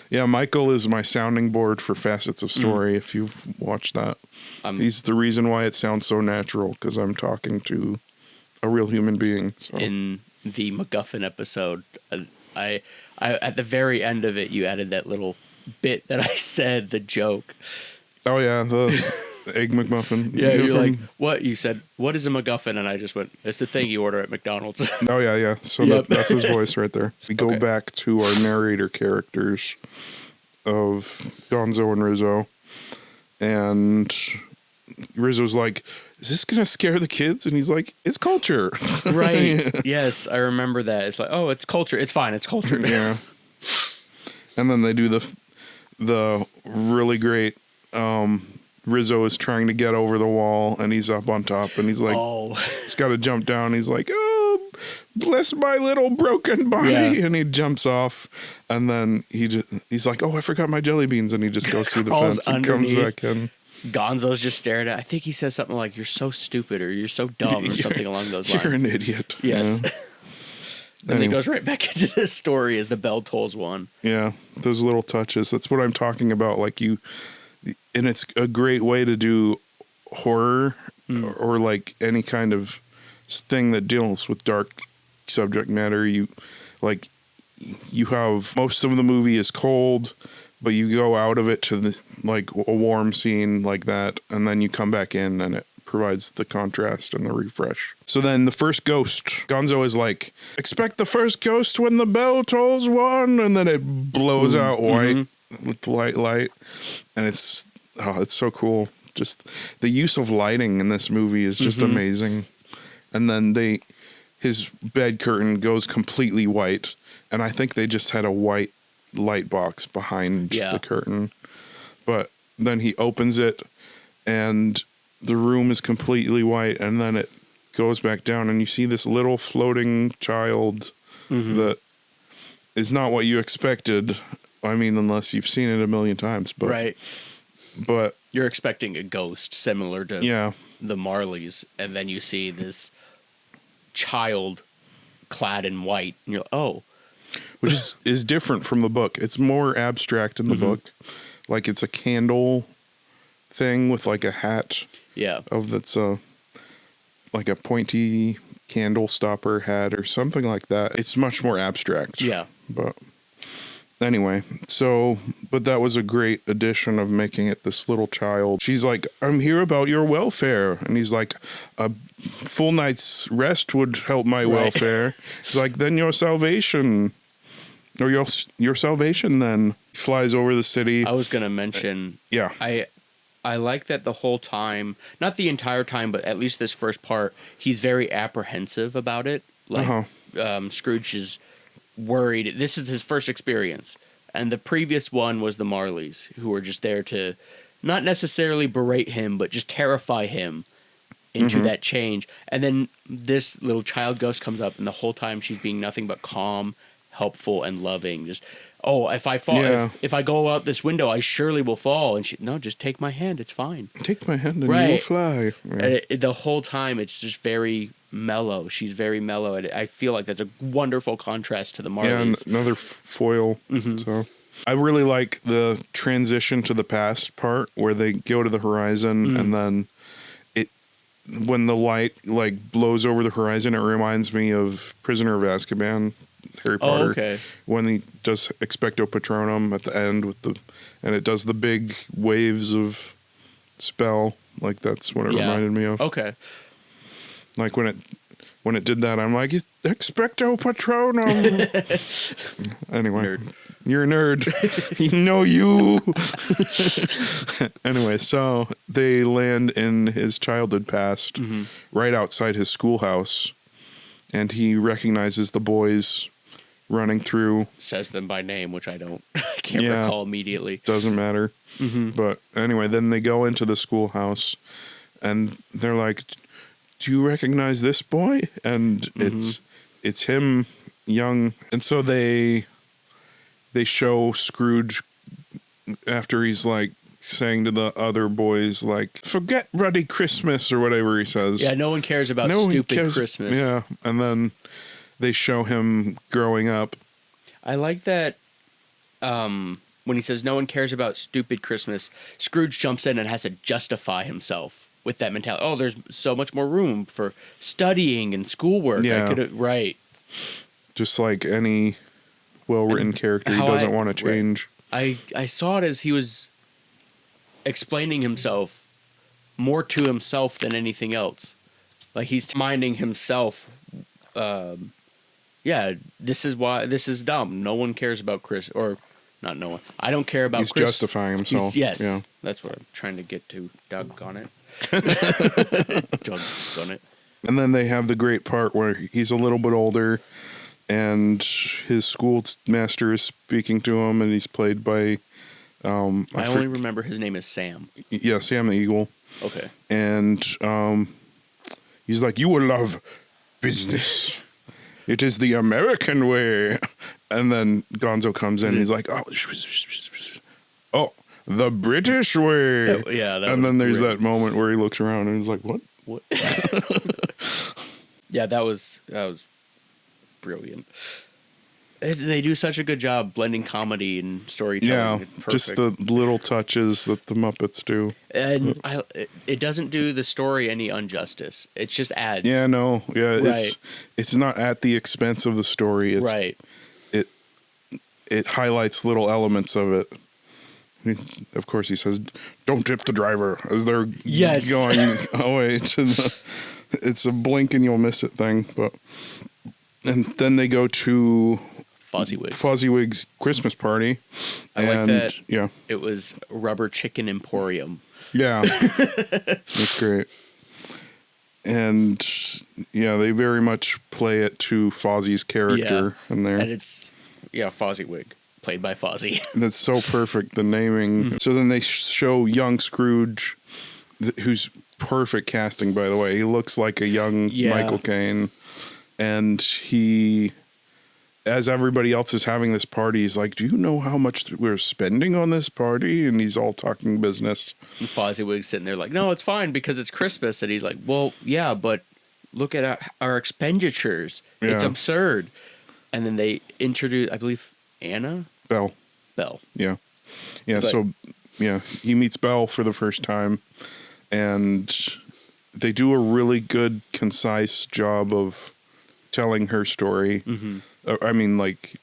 Yeah, Michael is my sounding board for Facets of Story, if you've watched that. He's the reason why it sounds so natural, because I'm talking to a real human being. So. In the MacGuffin episode, I at the very end of it, you added that little bit that I said, the joke. Oh, yeah, the Egg McMuffin. Yeah, you're like, what? You said, what is a MacGuffin? And I just went, it's the thing you order at McDonald's. Oh, yeah. So Yep. that's his voice right there. We go Okay. back to our narrator characters of Gonzo and Rizzo. And Rizzo's like, is this going to scare the kids? And he's like, it's culture. Right. Yes, I remember that. It's like, oh, it's culture. It's fine. It's culture. Yeah. And then they do the really great Rizzo is trying to get over the wall and he's up on top and he's like, Oh. he's got to jump down. He's like, oh, bless my little broken body. Yeah. And he jumps off and then he's like, oh, I forgot my jelly beans. And he just goes through the Crawls fence and comes underneath. back in. Gonzo's just staring at. I think he says something like, "You're so stupid," or "You're so dumb," or something along those lines. You're an idiot. Yes. Yeah. And Anyway. it goes right back into this story as the bell tolls one. Yeah, those little touches. That's what I'm talking about. Like and it's a great way to do horror or like any kind of thing that deals with dark subject matter. You have most of the movie is cold, but you go out of it to like a warm scene like that, and then you come back in and it provides the contrast and the refresh. So then the first ghost, Gonzo is like, expect the first ghost when the bell tolls one, and then it blows out white with white light, and it's so cool. Just the use of lighting in this movie is just amazing. And then his bed curtain goes completely white, and I think they just had a white light box behind the curtain. But then he opens it, and the room is completely white, and then it goes back down, and you see this little floating child that is not what you expected. I mean, unless you've seen it a million times. But, right. But you're expecting a ghost similar to the Marleys, and then you see this child clad in white, and you're like, oh. Which is different from the book. It's more abstract in the book. Like it's a candle thing with like a hat. Yeah. That's like a pointy candle stopper hat or something like that. It's much more abstract. Yeah. But anyway, but that was a great addition of making it this little child. She's like, I'm here about your welfare. And he's like, a full night's rest would help my welfare. He's like, then your salvation. Or your salvation then. He flies over the city. I was going to mention. I like that the whole time, not the entire time, but at least this first part, he's very apprehensive about it. Like, Scrooge is worried. This is his first experience. And the previous one was the Marleys, who were just there to not necessarily berate him, but just terrify him into that change. And then this little child ghost comes up, and the whole time she's being nothing but calm, helpful, and loving. Just, if I fall, if I go out this window, I surely will fall. And no, just take my hand. It's fine. Take my hand and you will fly. Yeah. And the whole time, it's just very mellow. She's very mellow. And I feel like that's a wonderful contrast to the Marleys. Yeah, another foil. So I really like the transition to the past part where they go to the horizon and then when the light like blows over the horizon, it reminds me of Prisoner of Azkaban. Harry Potter. Oh, okay. When he does Expecto Patronum at the end and it does the big waves of spell, like that's what it reminded me of. Okay. Like when it did that, I'm like, Expecto Patronum. Anyway, nerd. You're a nerd. You know you. Anyway, so they land in his childhood past, right outside his schoolhouse, and he recognizes the boys running through. Says them by name, which I can't recall immediately. Doesn't matter. But anyway, then they go into the schoolhouse and they're like, do you recognize this boy? And it's him young. And so they show Scrooge after he's like saying to the other boys, like, forget Ruddy Christmas or whatever he says. Yeah, no one cares about stupid Christmas. Yeah, and then they show him growing up. I like that when he says no one cares about stupid Christmas, Scrooge jumps in and has to justify himself with that mentality. Oh, there's so much more room for studying and schoolwork. Yeah. Right. Just like any well-written character, he doesn't want to change. Right. I saw it as he was explaining himself more to himself than anything else. Like he's reminding himself, this is why this is dumb. No one cares about Chris, or not no one. I don't care about Chris. He's justifying himself. Yes. Yeah. That's what I'm trying to get to. Doggone it. Doggone it. And then they have the great part where he's a little bit older and his schoolmaster is speaking to him, and he's played by I only remember his name is Sam. Yeah, Sam the Eagle. Okay. And he's like, you will love business. It is the American way. And then Gonzo comes in and he's like, oh, the British way. Yeah. And then there's that moment where he looks around and he's like, what? Yeah, that was brilliant. They do such a good job blending comedy and storytelling. Yeah, it's perfect. Just the little touches that the Muppets do. And it doesn't do the story any injustice. It just adds. Yeah, no. Yeah, right. It's not at the expense of the story. It's, right. It highlights little elements of it. Of course, he says, "Don't tip the driver," as they're Yes. going away to the. It's a blink and you'll miss it thing, and then they go to Fozziwig's Christmas party. I like that. Yeah, it was Rubber Chicken Emporium. yeah, that's great. And yeah, they very much play it to Fozzie's character in there, and it's Fozziwig. Played by Fozzie. That's so perfect, the naming. Mm-hmm. So then they show young Scrooge, who's perfect casting, by the way. He looks like a young Michael Caine. And he, as everybody else is having this party, he's like, "Do you know how much we're spending on this party?" And he's all talking business. And Fozziwig's sitting there like, "No, it's fine because it's Christmas." And he's like, "Well, yeah, but look at our expenditures. It's absurd." And then they introduce, I believe, Belle. Yeah. But, so, he meets Belle for the first time, and they do a really good, concise job of telling her story. Mm-hmm. I mean, like,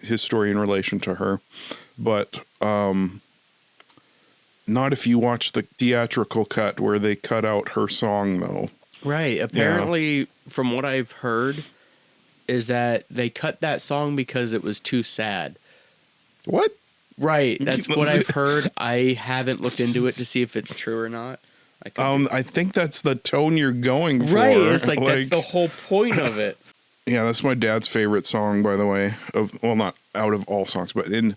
his story in relation to her. But not if you watch the theatrical cut where they cut out her song, though. Right. Apparently, from what I've heard, is that they cut that song because it was too sad. What? Right. That's what I've heard. I haven't looked into it to see if it's true or not. I think that's the tone you're going for. Right. It's like that's the whole point of it. Yeah, that's my dad's favorite song, by the way. Not out of all songs, but in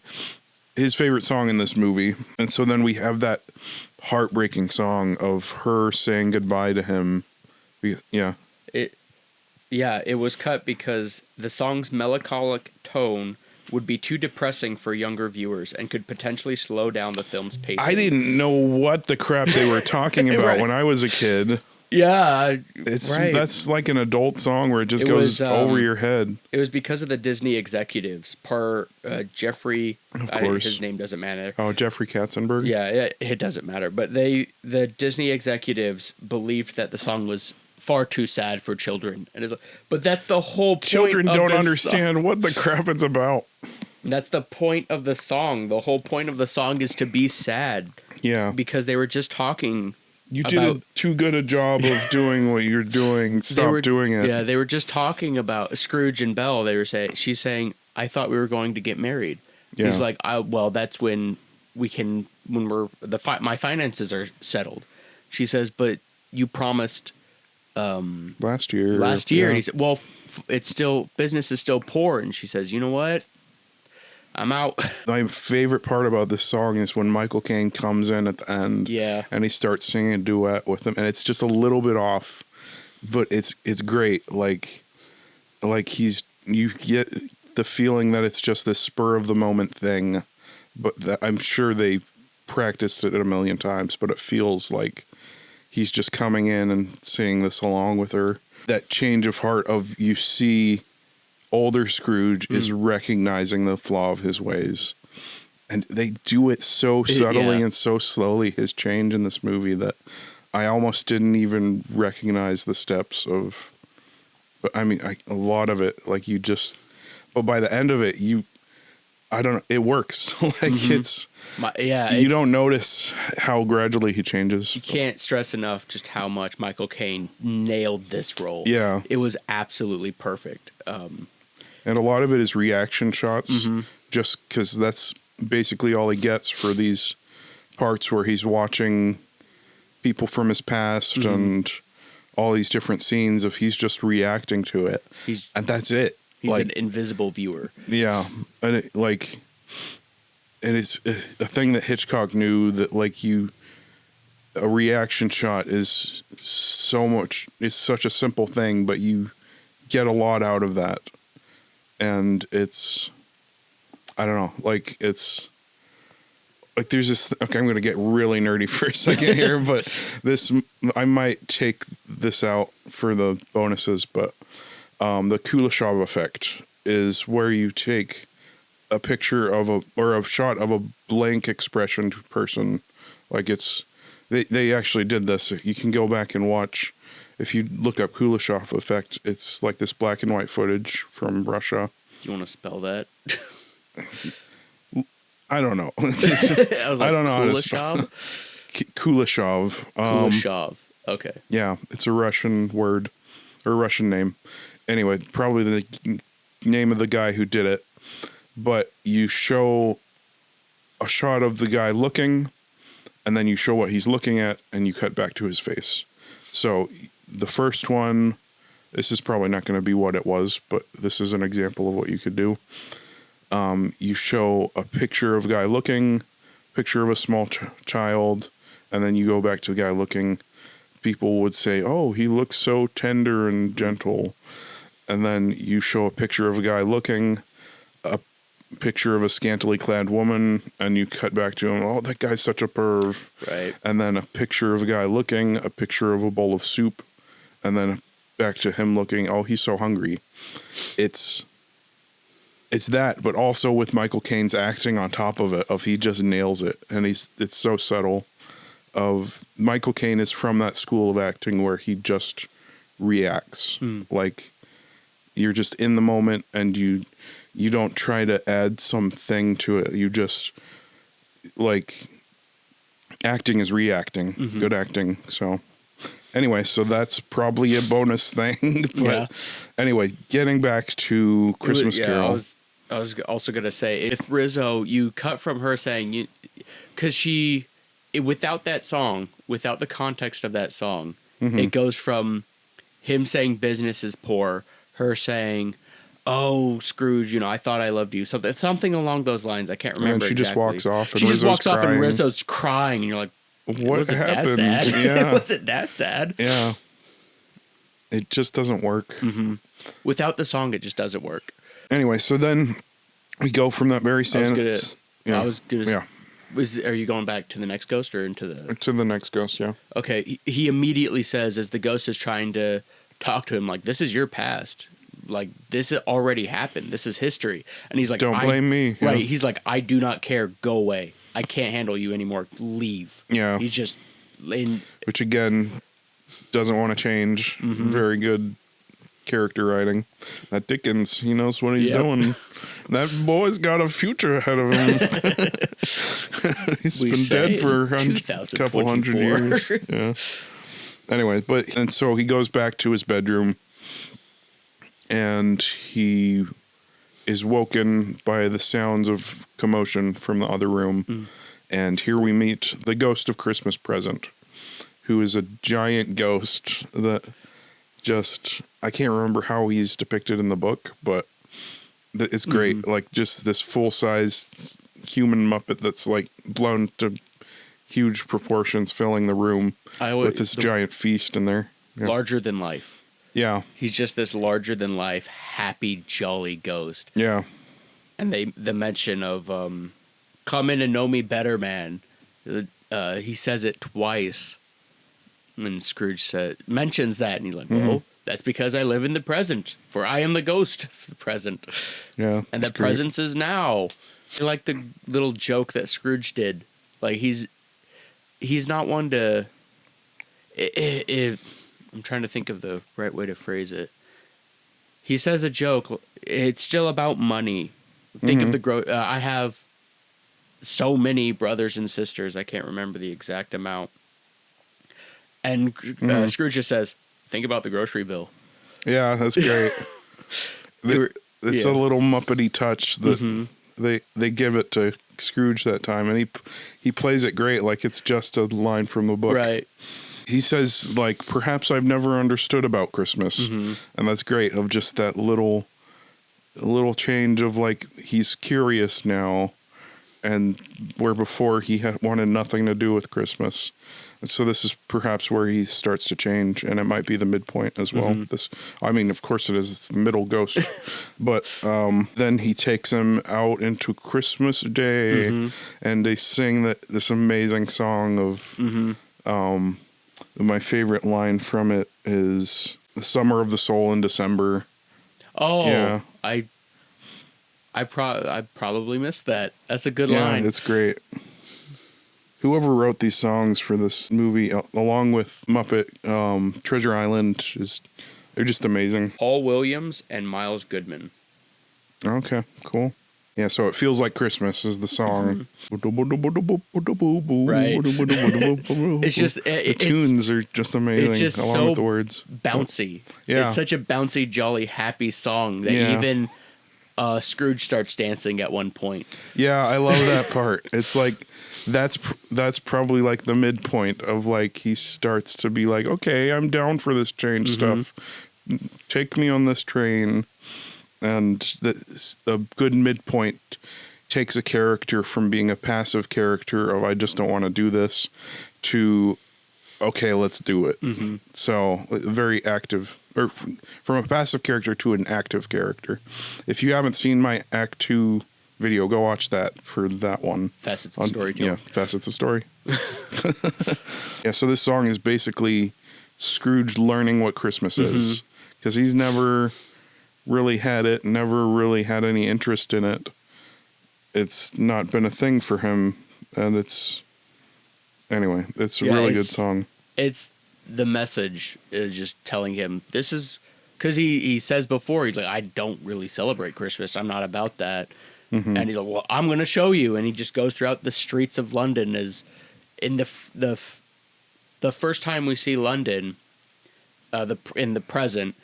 his favorite song in this movie. And so then we have that heartbreaking song of her saying goodbye to him. It was cut because the song's melancholic tone would be too depressing for younger viewers and could potentially slow down the film's pacing. I didn't know what the crap they were talking about when I was a kid. Yeah, that's like an adult song where it just goes over your head. It was because of the Disney executives, Jeffrey. Of course, his name doesn't matter. Oh, Jeffrey Katzenberg. Yeah, it doesn't matter. But the Disney executives believed that the song was far too sad for children, but that's the whole point. Children don't understand what the crap it's about. That's the point of the song. The whole point of the song is to be sad. Yeah, because they were just talking. You did too good a job of doing what you're doing. Stop doing it. Yeah, they were just talking about Scrooge and Belle. They were she's saying, "I thought we were going to get married." Yeah. He's like, "Well, that's when my finances are settled." She says, "But you promised." Last year. Yeah. And he said, "Well, it's still business is still poor." And she says, "You know what? I'm out." My favorite part about this song is when Michael Caine comes in at the end. Yeah. And he starts singing a duet with him, and it's just a little bit off, but it's great. Like you get the feeling that it's just this spur of the moment thing, but I'm sure they practiced it a million times, but it feels like he's just coming in and singing this along with her. That change of heart of you see older Scrooge is recognizing the flaw of his ways. And they do it so subtly and so slowly, his change in this movie, that I almost didn't even recognize the steps of... But I mean, a lot of it, like you just... But by the end of it, I don't know. It works. You don't notice how gradually he changes. You can't stress enough just how much Michael Caine nailed this role. Yeah. It was absolutely perfect. And a lot of it is reaction shots, just because that's basically all he gets for these parts where he's watching people from his past and all these different scenes of he's just reacting to it. And that's it. He's an invisible viewer. Yeah. And it's a thing that Hitchcock knew, that a reaction shot is it's such a simple thing, but you get a lot out of that. And it's, I don't know, there's this, okay, I'm going to get really nerdy for a second here, but I might take this out for the bonuses, but the Kuleshov effect is where you take a picture of a shot of a blank expression person. Like they actually did this. You can go back and watch. If you look up Kuleshov effect, it's like this black and white footage from Russia. Do you want to spell that? I don't know. I was like, I don't know how to Kuleshov? Kuleshov. Kuleshov. Okay. Yeah, it's a Russian word or Russian name. Anyway, probably the name of the guy who did it. But you show a shot of the guy looking, and then you show what he's looking at, and you cut back to his face. So the first one, this is probably not going to be what it was, but this is an example of what you could do. You show a picture of a guy looking, picture of a small child, and then you go back to the guy looking. People would say, oh, he looks so tender and gentle. And then you show a picture of a guy looking, a picture of a scantily clad woman, and you cut back to him, oh, that guy's such a perv. Right. And then a picture of a guy looking, a picture of a bowl of soup, and then back to him looking, oh, he's so hungry. It's that, but also with Michael Caine's acting on top of it, he just nails it. And it's so subtle. Michael Caine is from that school of acting where he just reacts. Like, you're just in the moment, and you don't try to add something to it. You just, like, acting is reacting. Good acting. So anyway, so that's probably a bonus thing. But anyway, getting back to Christmas Carol. I was also going to say, if Rizzo, you cut from her saying, because without that song, without the context of that song, it goes from him saying business is poor, her saying, oh, Scrooge, I thought I loved you. Something along those lines. I can't remember. And she exactly. just walks off. And she just walks off, and crying. Rizzo's crying, and you're like, what was happened? It that sad? Yeah. Was it that sad? Yeah. It just doesn't work. Without the song, it just doesn't work. Anyway, so then we go from that very sentence. Are you going back to the next ghost or into the... To the next ghost, yeah. Okay, he immediately says, as the ghost is trying to talk to him, like, this is your past. Like, this already happened. This is history. And he's like... Don't blame me. Yeah. Right, he's like, I do not care. Go away. I can't handle you anymore. Leave. Yeah. He's just... Which, again, doesn't want to change. Very good character writing. That Dickens, he knows what he's doing. That boy's got a future ahead of him. He's been dead for a couple hundred years. Yeah. Anyway, and so he goes back to his bedroom, and he is woken by the sounds of commotion from the other room. And here we meet the ghost of Christmas Present, who is a giant ghost that just, I can't remember how he's depicted in the book, but it's great. Like, just this full-size human Muppet that's, like, blown to huge proportions, filling the room with this giant feast in there. Yeah. Larger than life. Yeah. He's just this larger than life, happy, jolly ghost. Yeah. And the mention of, come in and know me better, man. He says it twice. And Scrooge mentions that, and he's like, well, that's because I live in the present, for I am the ghost of the present. Yeah. And the presence is now. I like the little joke that Scrooge did. Like, he's not one to... I'm trying to think of the right way to phrase it. He says a joke. It's still about money. Think of the I have so many brothers and sisters. I can't remember the exact amount. And Scrooge just says, think about the grocery bill. Yeah, that's great. It's a little Muppety touch that they give it to Scrooge that time. And he plays it great, like it's just a line from the book. Right. He says, like, perhaps I've never understood about Christmas. And that's great, of just that little change of, like, he's curious now, and where before he wanted nothing to do with Christmas. And so this is perhaps where he starts to change, and it might be the midpoint as well. Of course it is. It's the middle ghost. But then he takes him out into Christmas Day, and they sing this amazing song of... my favorite line from it is "The summer of the soul in December." Oh, yeah. I probably missed that. That's a good line. Yeah, it's great. Whoever wrote these songs for this movie, along with Muppet, Treasure Island, they're just amazing. Paul Williams and Miles Goodman. Okay, cool. Yeah, so It Feels Like Christmas is the song. Right. It's It's just the tunes are just amazing, it's just along so with the words. bouncy. Yeah. It's such a bouncy, jolly, happy song that Yeah. even Scrooge starts dancing at one point. Yeah, I love that part. It's like that's probably like the midpoint of like he starts to be like, okay, I'm down for this change stuff. Take me on this train. And the good midpoint takes a character from being a passive character of I just don't want to do this to okay, let's do it. So very active, or from a passive character to an active character. If you haven't seen my Act 2 video, go watch that for that one. Facets of storytelling. Yeah, Facets of Story. Yeah, so this song is basically Scrooge learning what Christmas is, because he's never really had it, never really had any interest in it. It's not been a thing for him, and it's a really good song. It's the message is just telling him this is because he says before, he's like, I don't really celebrate Christmas. I'm not about that. And he's like, well, I'm going to show you. And he just goes throughout the streets of London. As in the first time we see London, in the present,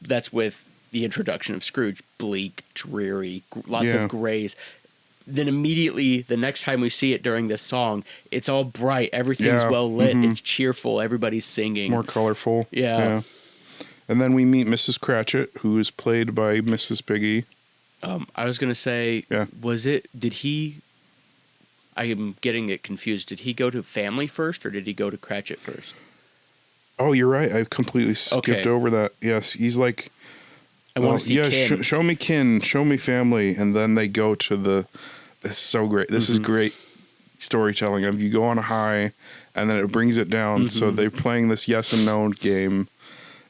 that's with the introduction of Scrooge, bleak, dreary, lots of grays. Then immediately the next time we see it during this song, it's all bright, everything's well lit, it's cheerful, everybody's singing, more colorful. Yeah. And then we meet Mrs. Cratchit, who is played by Mrs. Piggy. I was gonna say, I am getting it confused. Did he go to Family first, or did he go to Cratchit first? Oh, you're right. I completely skipped over that. Yes, he's like, I want to see kin. Show me kin, show me family, and then they go to the. It's so great. This is great storytelling. Of you go on a high, and then it brings it down. So they're playing this yes and no game,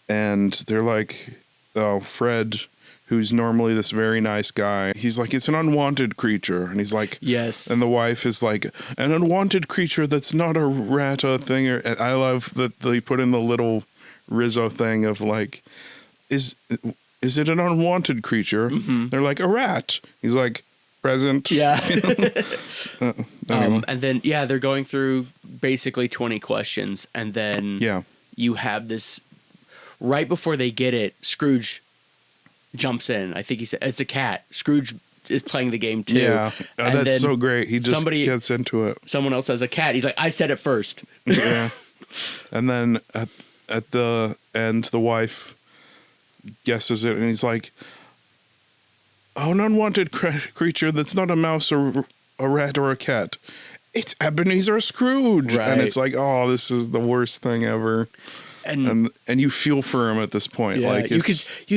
and they're like, "Oh, Fred, who's normally this very nice guy, he's like, it's an unwanted creature," and he's like, yes. And the wife is like, an unwanted creature that's not a rat thing. And I love that they put in the little Rizzo thing of like, is it an unwanted creature? They're like, a rat. He's like, present. Yeah. Anyway. And then, they're going through basically 20 questions. And then you have this, right before they get it, Scrooge jumps in. I think he said, it's a cat. Scrooge is playing the game too. Yeah. And that's so great. He just gets into it. Someone else has a cat. He's like, I said it first. Yeah. And then at the end, the wife guesses it, and he's like, oh, an unwanted creature that's not a mouse or a rat or a cat. It's Ebenezer Scrooge. Right. And it's like, oh, this is the worst thing ever. And you feel for him at this point. Yeah, like you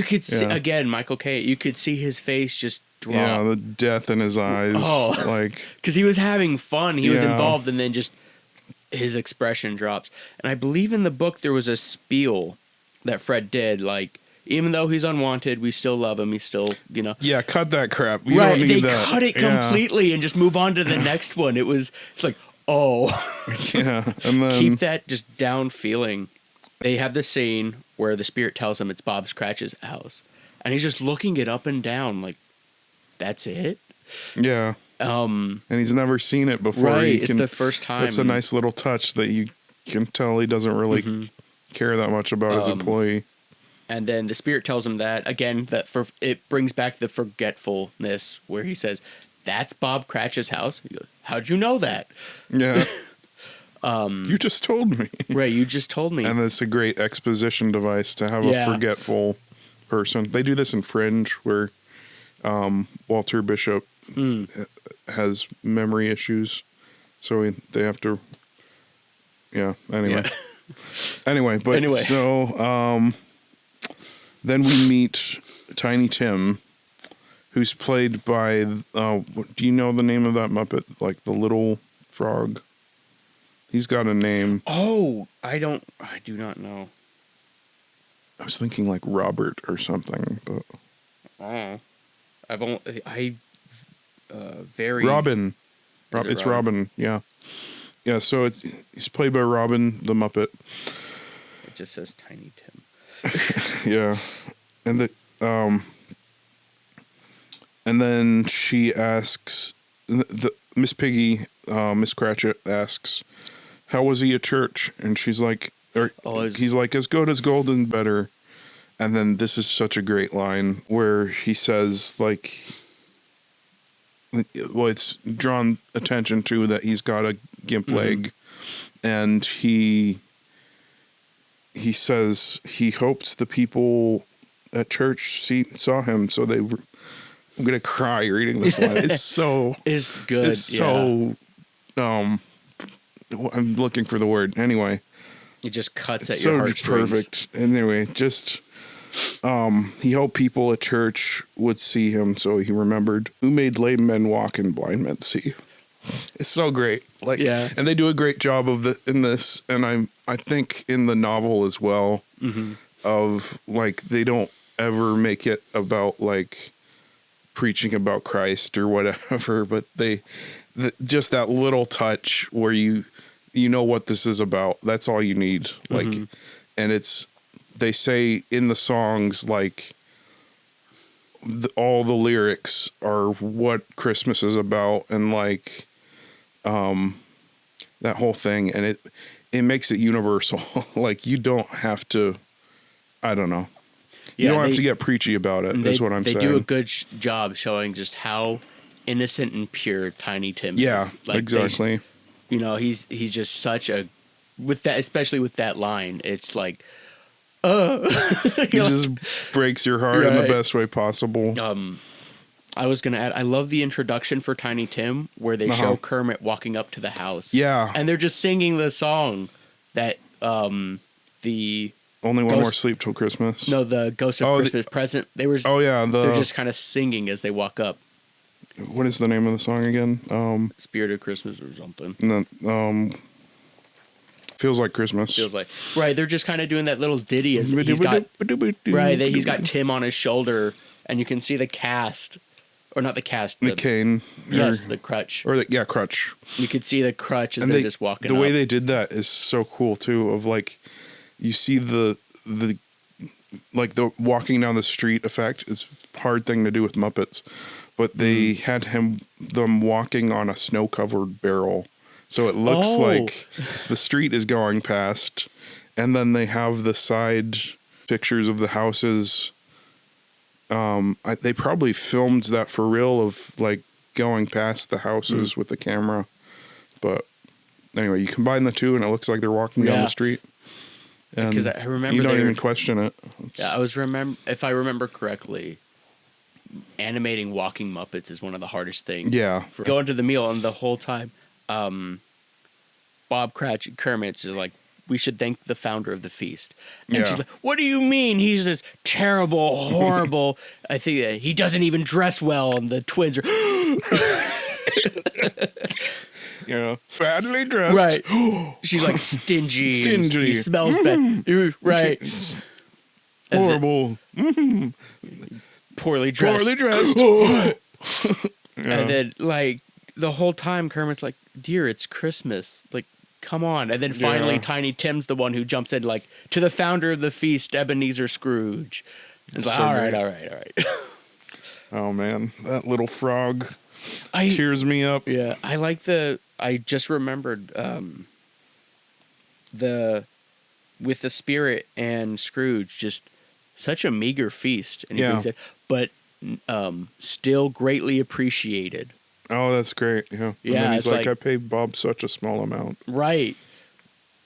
could see, again, Michael Caine, you could see his face just drop. Yeah, the death in his eyes. Oh, like, because he was having fun. He was involved, and then just his expression drops. And I believe in the book there was a spiel that Fred did, like, even though he's unwanted, we still love him. He's still, Yeah, cut that crap. You don't need that. Cut it completely and just move on to the next one. It's like, oh. Yeah, and then keep that just down feeling. They have the scene where the spirit tells him it's Bob Scratch's house. And he's just looking it up and down like, that's it? Yeah. And he's never seen it before. Right, it's the first time. It's a nice little touch that you can tell he doesn't really care that much about his employee. And then the spirit tells him that, again, it brings back the forgetfulness where he says, that's Bob Cratchit's house? He goes, how'd you know that? Yeah. You just told me. Right, you just told me. And it's a great exposition device to have a forgetful person. They do this in Fringe where Walter Bishop has memory issues. So they have to... Yeah, anyway. Yeah. So... Then we meet Tiny Tim, who's played by, do you know the name of that Muppet? Like the little frog? He's got a name. Oh, I do not know. I was thinking like Robert or something, but. Oh. Robin. It's Robin, yeah. Yeah, so he's played by Robin the Muppet. It just says Tiny Tim. Yeah, and And then she asks, Miss Piggy, Miss Cratchit asks, how was he at church? And she's like, he's like, as good as gold and better. And then this is such a great line where he says, like, well, it's drawn attention to that he's got a gimp leg. And he says he hoped the people at church saw him, so they were. I'm gonna cry reading this line. It's so. It's good. It's so. I'm looking for the word. Anyway, it just cuts at your heartstrings. Perfect. Anyway, just. He hoped people at church would see him, so he remembered who made lame men walk and blind men see. It's so great. Like, yeah. And they do a great job of in this, and I think in the novel as well, of like they don't ever make it about like preaching about Christ or whatever, but just that little touch where you know what this is about. That's all you need. Like, and they say in the songs like all the lyrics are what Christmas is about, and like that whole thing, and it makes it universal. Like you don't have to, I don't know. You don't have to get preachy about it. That's what I'm saying. They do a good job showing just how innocent and pure Tiny Tim is. Yeah, like exactly. He's just such a, with that, especially with that line, it's like, it just breaks your heart in the best way possible. I was going to add, I love the introduction for Tiny Tim where they show Kermit walking up to the house. Yeah. And they're just singing the song that the Only One More Sleep Till Christmas. No, the Ghost of Christmas Present. They were. Oh yeah, they're just kind of singing as they walk up. What is the name of the song again? Spirit of Christmas or something. No, Feels Like Christmas. Feels like right. They're just kind of doing that little ditty as he's got he's got Tim on his shoulder, and you can see the cast. Or not the cast. The cane. Yes, the crutch. Crutch. You could see the crutch as they're just walking The up. way they did that is so cool, too, of, like, you see the walking down the street effect. It's a hard thing to do with Muppets. But they had them walking on a snow-covered barrel. So it looks like the street is going past. And then they have the side pictures of the houses. They probably filmed that for real of like going past the houses with the camera. But anyway, you combine the two and it looks like they're walking down the street. And because I remember you don't even question it. If I remember correctly, animating walking Muppets is one of the hardest things. Yeah. For going to the meal and the whole time, Bob Cratchit, Kermit's is like, we should thank the founder of the feast. And she's like, what do you mean? He's this terrible, horrible, I think he doesn't even dress well. And the twins are, badly dressed. Right. She's like stingy. He smells bad. Right. Horrible. Poorly dressed. Poorly dressed. And then like the whole time Kermit's like, dear, it's Christmas. Like, come on. And then finally Tiny Tim's the one who jumps in like, to the founder of the feast, Ebenezer Scrooge. It's like, all right. Oh man, that little frog tears me up. Yeah, I just remembered with the Spirit and Scrooge, just such a meager feast. And he brings it, but still greatly appreciated. Oh, that's great. Yeah. And then he's like, I paid Bob such a small amount. Right.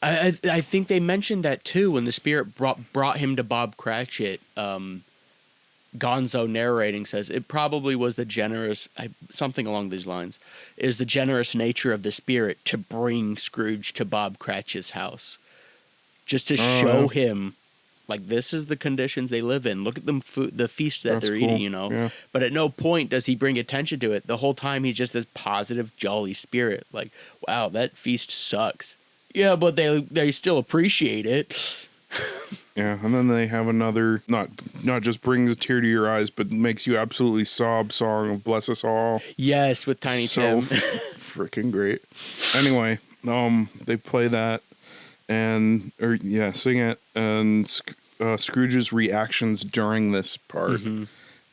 I think they mentioned that too when the Spirit brought him to Bob Cratchit. Gonzo narrating says it probably was the generous, something along these lines, is the generous nature of the Spirit to bring Scrooge to Bob Cratchit's house. Just to show him, like, this is the conditions they live in. Look at them the feast that they're eating, Yeah. But at no point does he bring attention to it. The whole time he's just this positive, jolly spirit. Like, wow, that feast sucks. Yeah, but they still appreciate it. Yeah, and then they have another, not just brings a tear to your eyes, but makes you absolutely sob song of Bless Us All. Yes, with Tiny Tim. So freaking great. Anyway, they play that sing it, and Scrooge's reactions during this part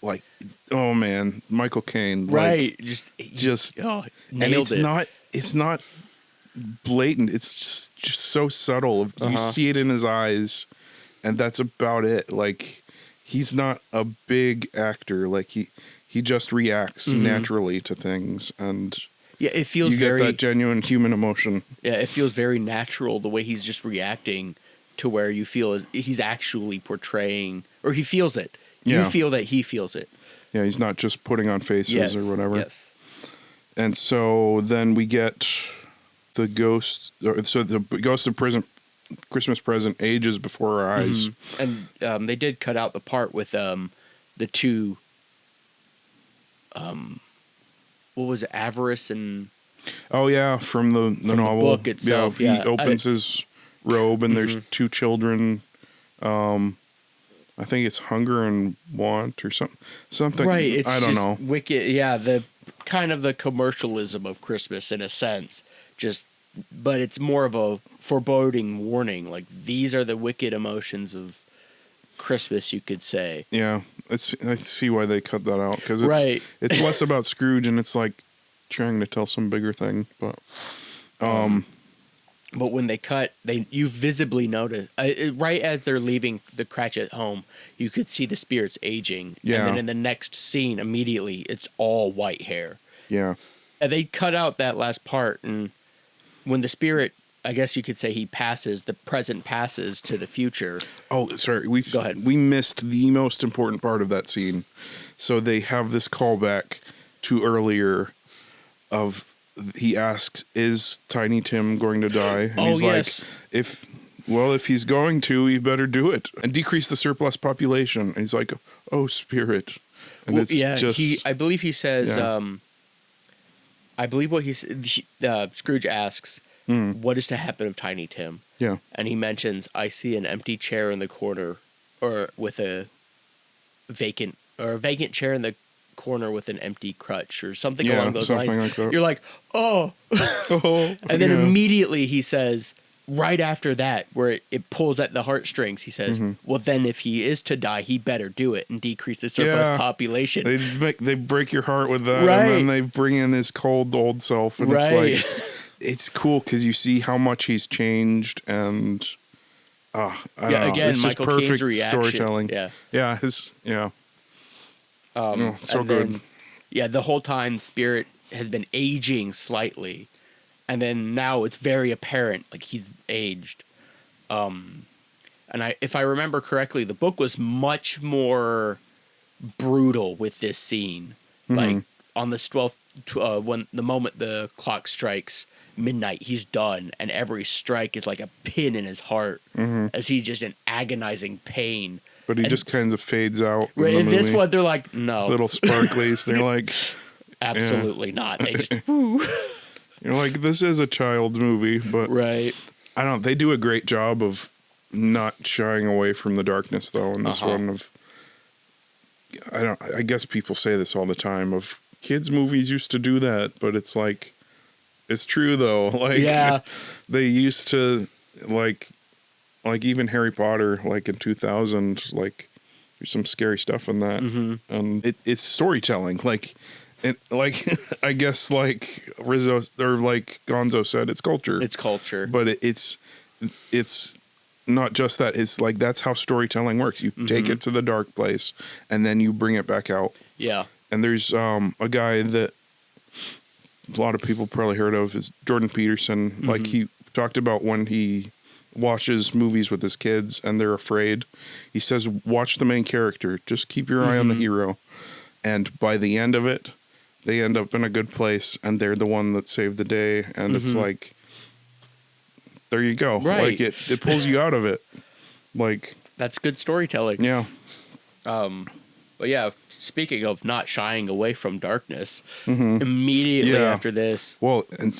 like, oh man, Michael Caine, Right. like, Just and nailed it's not blatant. It's just so subtle. You see it in his eyes, and that's about it. Like, he's not a big actor. Like, he just reacts naturally to things, and Yeah, it feels you very get that genuine human emotion. Yeah, it feels very natural the way he's just reacting to where you feel he's actually portraying, or he feels it. You Yeah. feel that he feels it. Yeah, he's not just putting on faces or whatever. Yes. And so then we get the ghost. So the ghost of Christmas present ages before our eyes. And they did cut out the part with the two. What was it, Avarice and? Oh yeah, from the novel book itself, He yeah. opens his robe and there's two children. I think it's Hunger and Want or something. Right, it's I don't just know. wicked. Yeah, the kind of the commercialism of Christmas in a sense. But it's more of a foreboding warning. Like, these are the wicked emotions of Christmas, you could say. Yeah, I see why they cut that out, because Right. it's less about Scrooge and it's like trying to tell some bigger thing. But But when they cut, you visibly notice right as they're leaving the Cratchit home, you could see the spirits aging. Yeah. And then in the next scene, immediately, it's all white hair. yeah, And they cut out that last part, and when the spirit, I guess you could say, he passes, the present passes to the future. oh sorry, Go ahead. We missed the most important part of that scene. So they have this callback to earlier of, he asks, is Tiny Tim going to die? And he's yes. like, if he's going to, he better do it and decrease the surplus population. And he's like, oh, spirit. And Well, it's yeah, just, I believe he says, Yeah. I believe what Scrooge asks, what is to happen of Tiny Tim? yeah, And he mentions, I see an empty chair in the corner, or with a vacant chair in the corner with an empty crutch, or something Yeah, along those something lines. like that. You're like, oh. oh, And then yeah. immediately he says, right after that, where it pulls at the heartstrings, he says, well, then if he is to die, he better do it and decrease the surplus Yeah. population. They break your heart with that, Right. and then they bring in his cold old self, and it's Right. like, it's cool because you see how much he's changed, and I don't know. Again, It's just Michael Caine's perfect reaction. storytelling. Yeah. So And good. then, yeah, the whole time Spirit has been aging slightly, and then now it's very apparent, like he's aged. And if I remember correctly, the book was much more brutal with this scene. Like on the 12th, when the moment the clock strikes midnight, he's done, and every strike is like a pin in his heart as he's just in agonizing pain. But he just kind of fades out. Right, in in the this movie. one, they're like, no, Little sparklies. They're like, absolutely not. They just, you're like, this is a child's movie, but right. I don't. They do a great job of not shying away from the darkness, though. In this one, I guess people say this all the time. Of kids' movies used to do that, but it's like, it's true though. Like, Yeah. they used to like even Harry Potter, like in 2000, like there's some scary stuff in that, and it's storytelling. Like, I guess like Rizzo or like Gonzo said, it's culture. It's culture. But it's not just that. It's like, that's how storytelling works. You take it to the dark place and then you bring it back out. Yeah. And there's a guy that a lot of people probably heard of, is Jordan Peterson. Like, he talked about when he watches movies with his kids and they're afraid. He says, watch the main character. Just keep your eye on the hero. And by the end of it, they end up in a good place and they're the one that saved the day. And it's like, there you go. Right. Like, it pulls you out of it. Like, That's good storytelling. yeah. But yeah, speaking of not shying away from darkness, immediately Yeah. after this, Well, and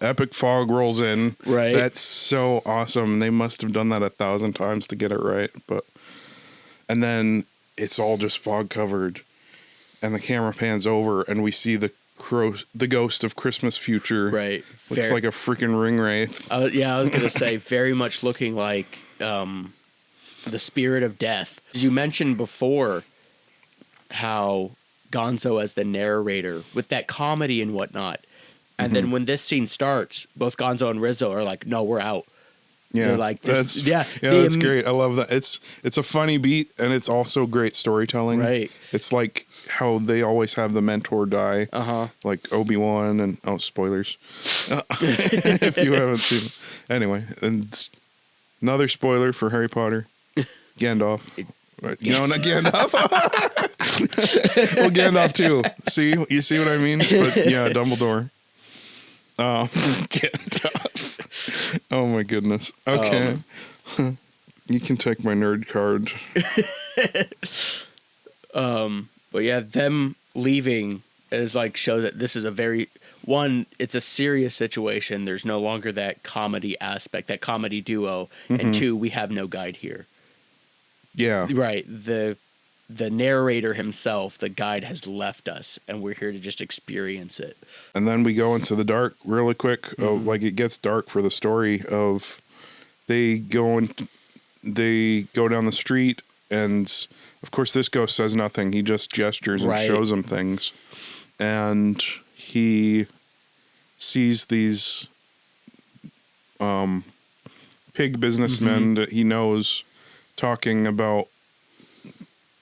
epic fog rolls in. Right. That's so awesome. They must have done that 1,000 times to get it right. And then it's all just fog covered, and the camera pans over, and we see the ghost of Christmas future. right? Looks like a freaking ring wraith. I was gonna say very much looking like the spirit of death. As you mentioned before, how Gonzo as the narrator with that comedy and whatnot. And then when this scene starts, both Gonzo and Rizzo are like, "No, we're out." Yeah, They're like, that's great. I love that. It's a funny beat, and it's also great storytelling. Right. It's like how they always have the mentor die, like Obi-Wan, and spoilers, if you haven't seen. Anyway, and another spoiler for Harry Potter, Gandalf. Right. Not Gandalf. Well, Gandalf too. You see what I mean? But yeah, Dumbledore. Gandalf. Oh my goodness. Okay. You can take my nerd card. But yeah, them leaving is like show that this is it's a serious situation. There's no longer that comedy aspect, that comedy duo. And 2, we have no guide here. Yeah. Right. The narrator himself, the guide, has left us, and we're here to just experience it. And then we go into the dark really quick. Like it gets dark for the story of they go down the street, and of course this ghost says nothing. He just gestures and shows them things, and he sees these pig businessmen that he knows talking about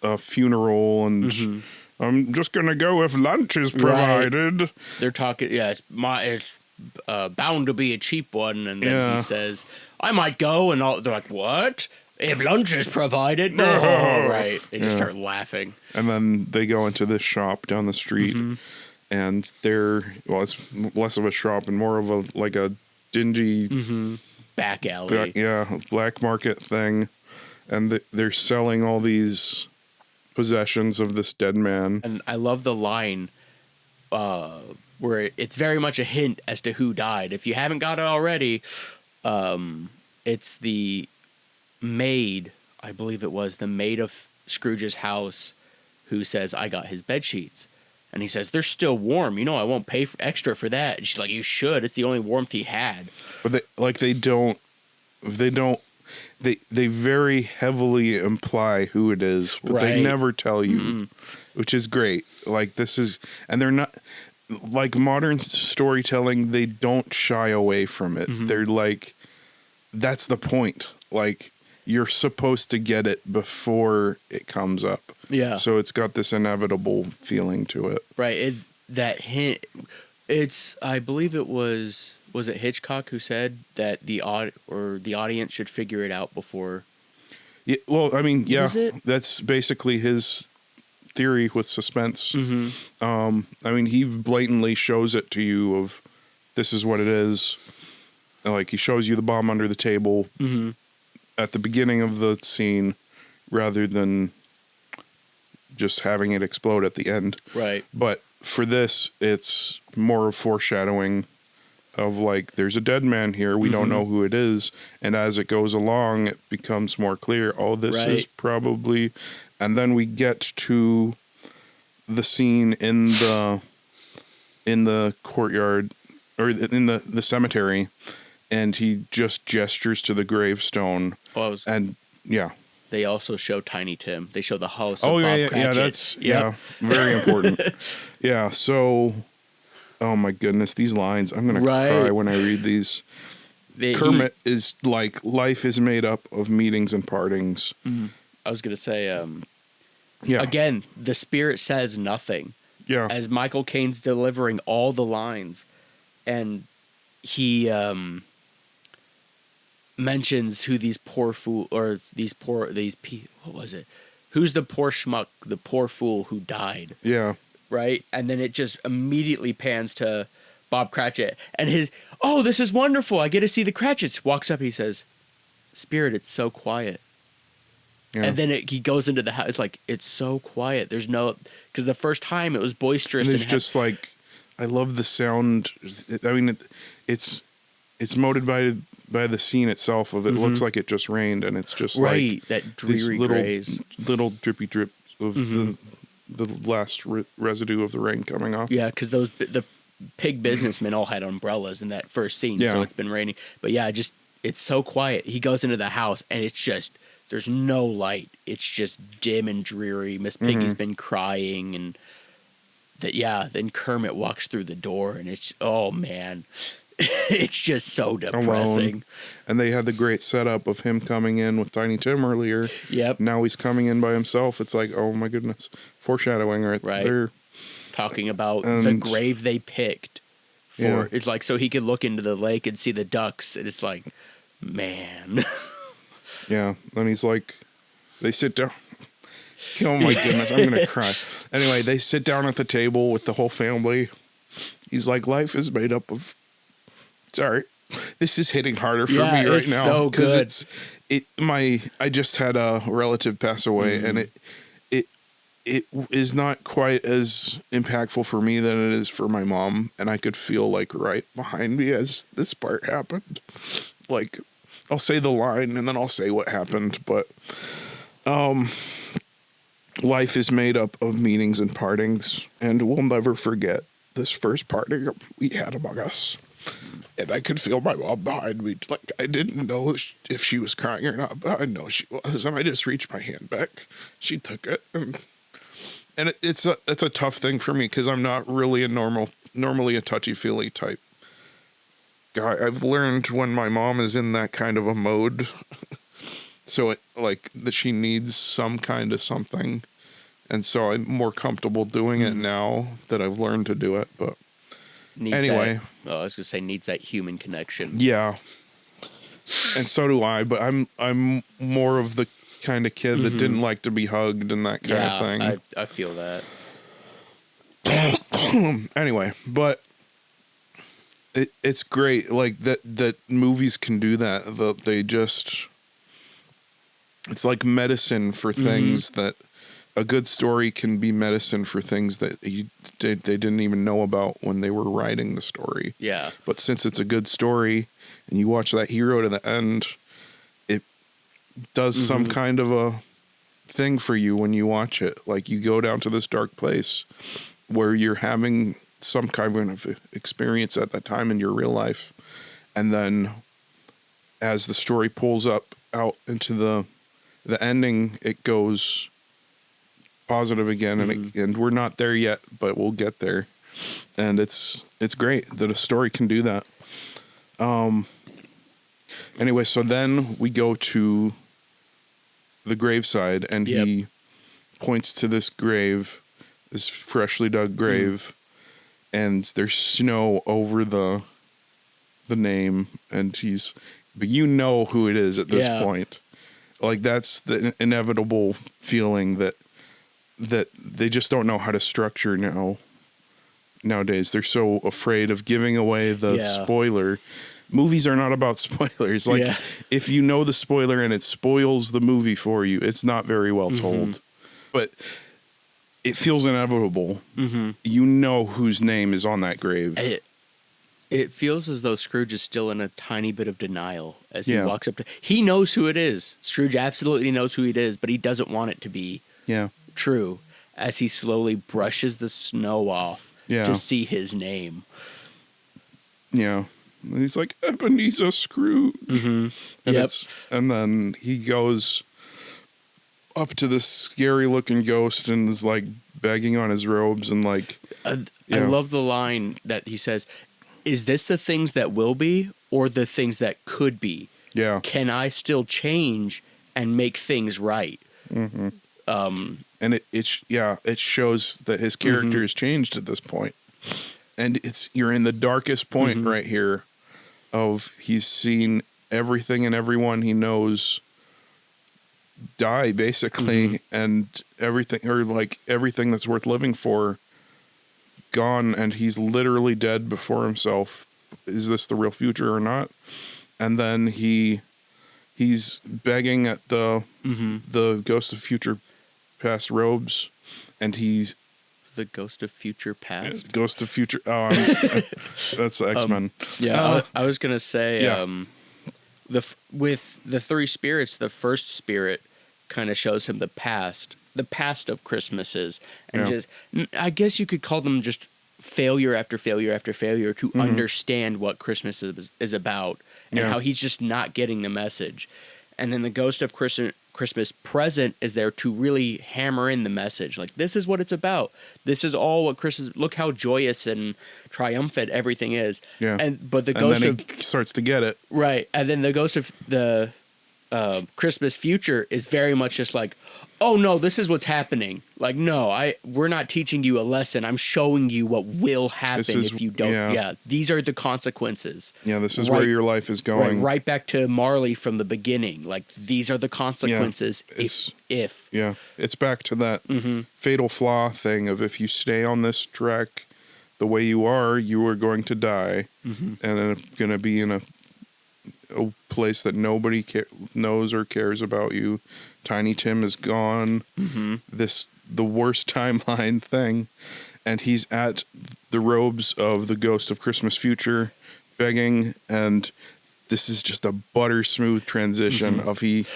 a funeral, and I'm just gonna go if lunch is provided. Right. They're talking. Yeah, it's bound to be a cheap one, and then he says, "I might go," and they're like, "What? If lunch is provided?" Right. They just start laughing, and then they go into this shop down the street, and it's less of a shop and more of a dingy back alley, black market thing, and they're selling all these possessions of this dead man. And I love the line where it's very much a hint as to who died. If you haven't got it already, it's the maid, I believe it was the maid of Scrooge's house, who says, "I got his bed sheets." And he says, "They're still warm. I won't pay extra for that." And she's like, "You should. It's the only warmth he had." But they very heavily imply who it is, but they never tell you, which is great. Like and they're not like modern storytelling. They don't shy away from it. They're like, that's the point. Like, you're supposed to get it before it comes up. Yeah. So it's got this inevitable feeling to it. Right. That hint. I believe it was it Hitchcock who said that the audience should figure it out before? Yeah, well, I mean, that's basically his theory with suspense. I mean, he blatantly shows it to you of this is what it is. Like, he shows you the bomb under the table at the beginning of the scene rather than just having it explode at the end. Right. But for this, it's more of foreshadowing of like, there's a dead man here. We don't know who it is. And as it goes along, it becomes more clear. Oh, this is probably, and then we get to the scene in the courtyard or in the cemetery, and he just gestures to the gravestone. And they also show Tiny Tim. They show the house of Bob Cratchit. Yeah, that's very important. So, oh my goodness, these lines, I'm going to cry when I read these. Kermit is like, life is made up of meetings and partings. I was going to say, again, the spirit says nothing. Yeah. As Michael Caine's delivering all the lines, and he mentions who these poor fool, or what was it? Who's the poor schmuck, the poor fool who died? Yeah. Right? And then it just immediately pans to Bob Cratchit. And this is wonderful. I get to see the Cratchits. Walks up, he says, "Spirit, it's so quiet." Yeah. And then he goes into the house. It's like, it's so quiet. There's no, because the first time it was boisterous. And it's just like, I love the sound. I mean, it's motivated by the scene itself of it looks like it just rained, and it's just like that dreary little drippy drip of the last residue of the rain coming off. Yeah, because the pig businessmen all had umbrellas in that first scene, so it's been raining. But yeah, it's so quiet. He goes into the house, and it's just There's no light. It's just dim and dreary. Miss Piggy's been crying, and then Kermit walks through the door, and it's, oh man, it's just so depressing. Alone. And they had the great setup of him coming in with Tiny Tim earlier. Yep. Now he's coming in by himself. It's like, oh my goodness, foreshadowing right there. Talking about the grave they picked for it's like so he could look into the lake and see the ducks, and it's like, man. Yeah, and he's like, they sit down. Oh my goodness, I'm gonna cry. Anyway, they sit down at the table with the whole family. He's like, life is made up of. Sorry, this is hitting harder for me right now. So good. I just had a relative pass away, and it is not quite as impactful for me than it is for my mom, and I could feel like right behind me as this part happened. Like, I'll say the line and then I'll say what happened, but life is made up of meetings and partings, and we'll never forget this first parting we had among us. And I could feel my mom behind me. Like, I didn't know if she was crying or not, but I know she was. And I just reached my hand back. She took it. And it's a tough thing for me because I'm not really normally a touchy-feely type guy. I've learned when my mom is in that kind of a mode, so that she needs some kind of something. And so I'm more comfortable doing it now that I've learned to do it. But anyway. I was going to say needs that human connection. Yeah. And so do I, but I'm more of the kind of kid that didn't like to be hugged and that kind of thing. I feel that. Anyway, but it's great like that movies can do that. It's like medicine for things that a good story can be medicine for things that they didn't even know about when they were writing the story. Yeah. But since it's a good story and you watch that hero to the end, it does some kind of a thing for you when you watch it. Like, you go down to this dark place where you're having some kind of experience at that time in your real life. And then as the story pulls out into the ending, it goes positive again, and we're not there yet, but we'll get there. And it's great that a story can do that. Anyway, so then we go to the graveside, and he points to this grave, this freshly dug grave, and there's snow over the name, and but you know who it is at this point. Like, that's the inevitable feeling that they just don't know how to structure nowadays. They're so afraid of giving away the spoiler. Movies are not about spoilers. Like, if you know the spoiler and it spoils the movie for you, it's not very well told. But it feels inevitable. You know whose name is on that grave. It feels as though Scrooge is still in a tiny bit of denial as he walks up to... He knows who it is. Scrooge absolutely knows who it is, but he doesn't want it to be true as he slowly brushes the snow off to see his name. Yeah. And he's like, Ebenezer Scrooge. And then he goes up to this scary looking ghost and is like begging on his robes and like... I love the line that he says, is this the things that will be or the things that could be? Yeah. Can I still change and make things right? And it shows that his character has changed at this point. And you're in the darkest point right here of he's seen everything and everyone he knows die basically, and everything, or like everything that's worth living for, gone, and he's literally dead before himself. Is this the real future or not? And then he's begging at the Ghost of Future Past robes, and he's the Ghost of Future Past. Ghost of Future. Oh, that's X-Men. I was gonna say with the three spirits, the first spirit kind of shows him the past of Christmases, and just, I guess you could call them just failure after failure after failure to understand what Christmas is about, and how he's just not getting the message. And then the Ghost of Christmas Present is there to really hammer in the message. Like, this is what it's about. This is all what Christmas. Look how joyous and triumphant everything is. Yeah. But the ghost then he starts to get it. right, and then the ghost of the Christmas future is very much just like, oh no, this is what's happening. Like, no, we're not teaching you a lesson. I'm showing you what will happen if you don't. Yeah, these are the consequences. Yeah, this is where your life is going. Right back to Marley from the beginning. Like, these are the consequences. If yeah, it's back to that fatal flaw thing of if you stay on this track the way you are going to die, and then going to be in a place that nobody knows or cares about you. Tiny Tim is gone. The worst timeline thing, and he's at the robes of the ghost of Christmas future, begging, and this is just a butter smooth transition of he's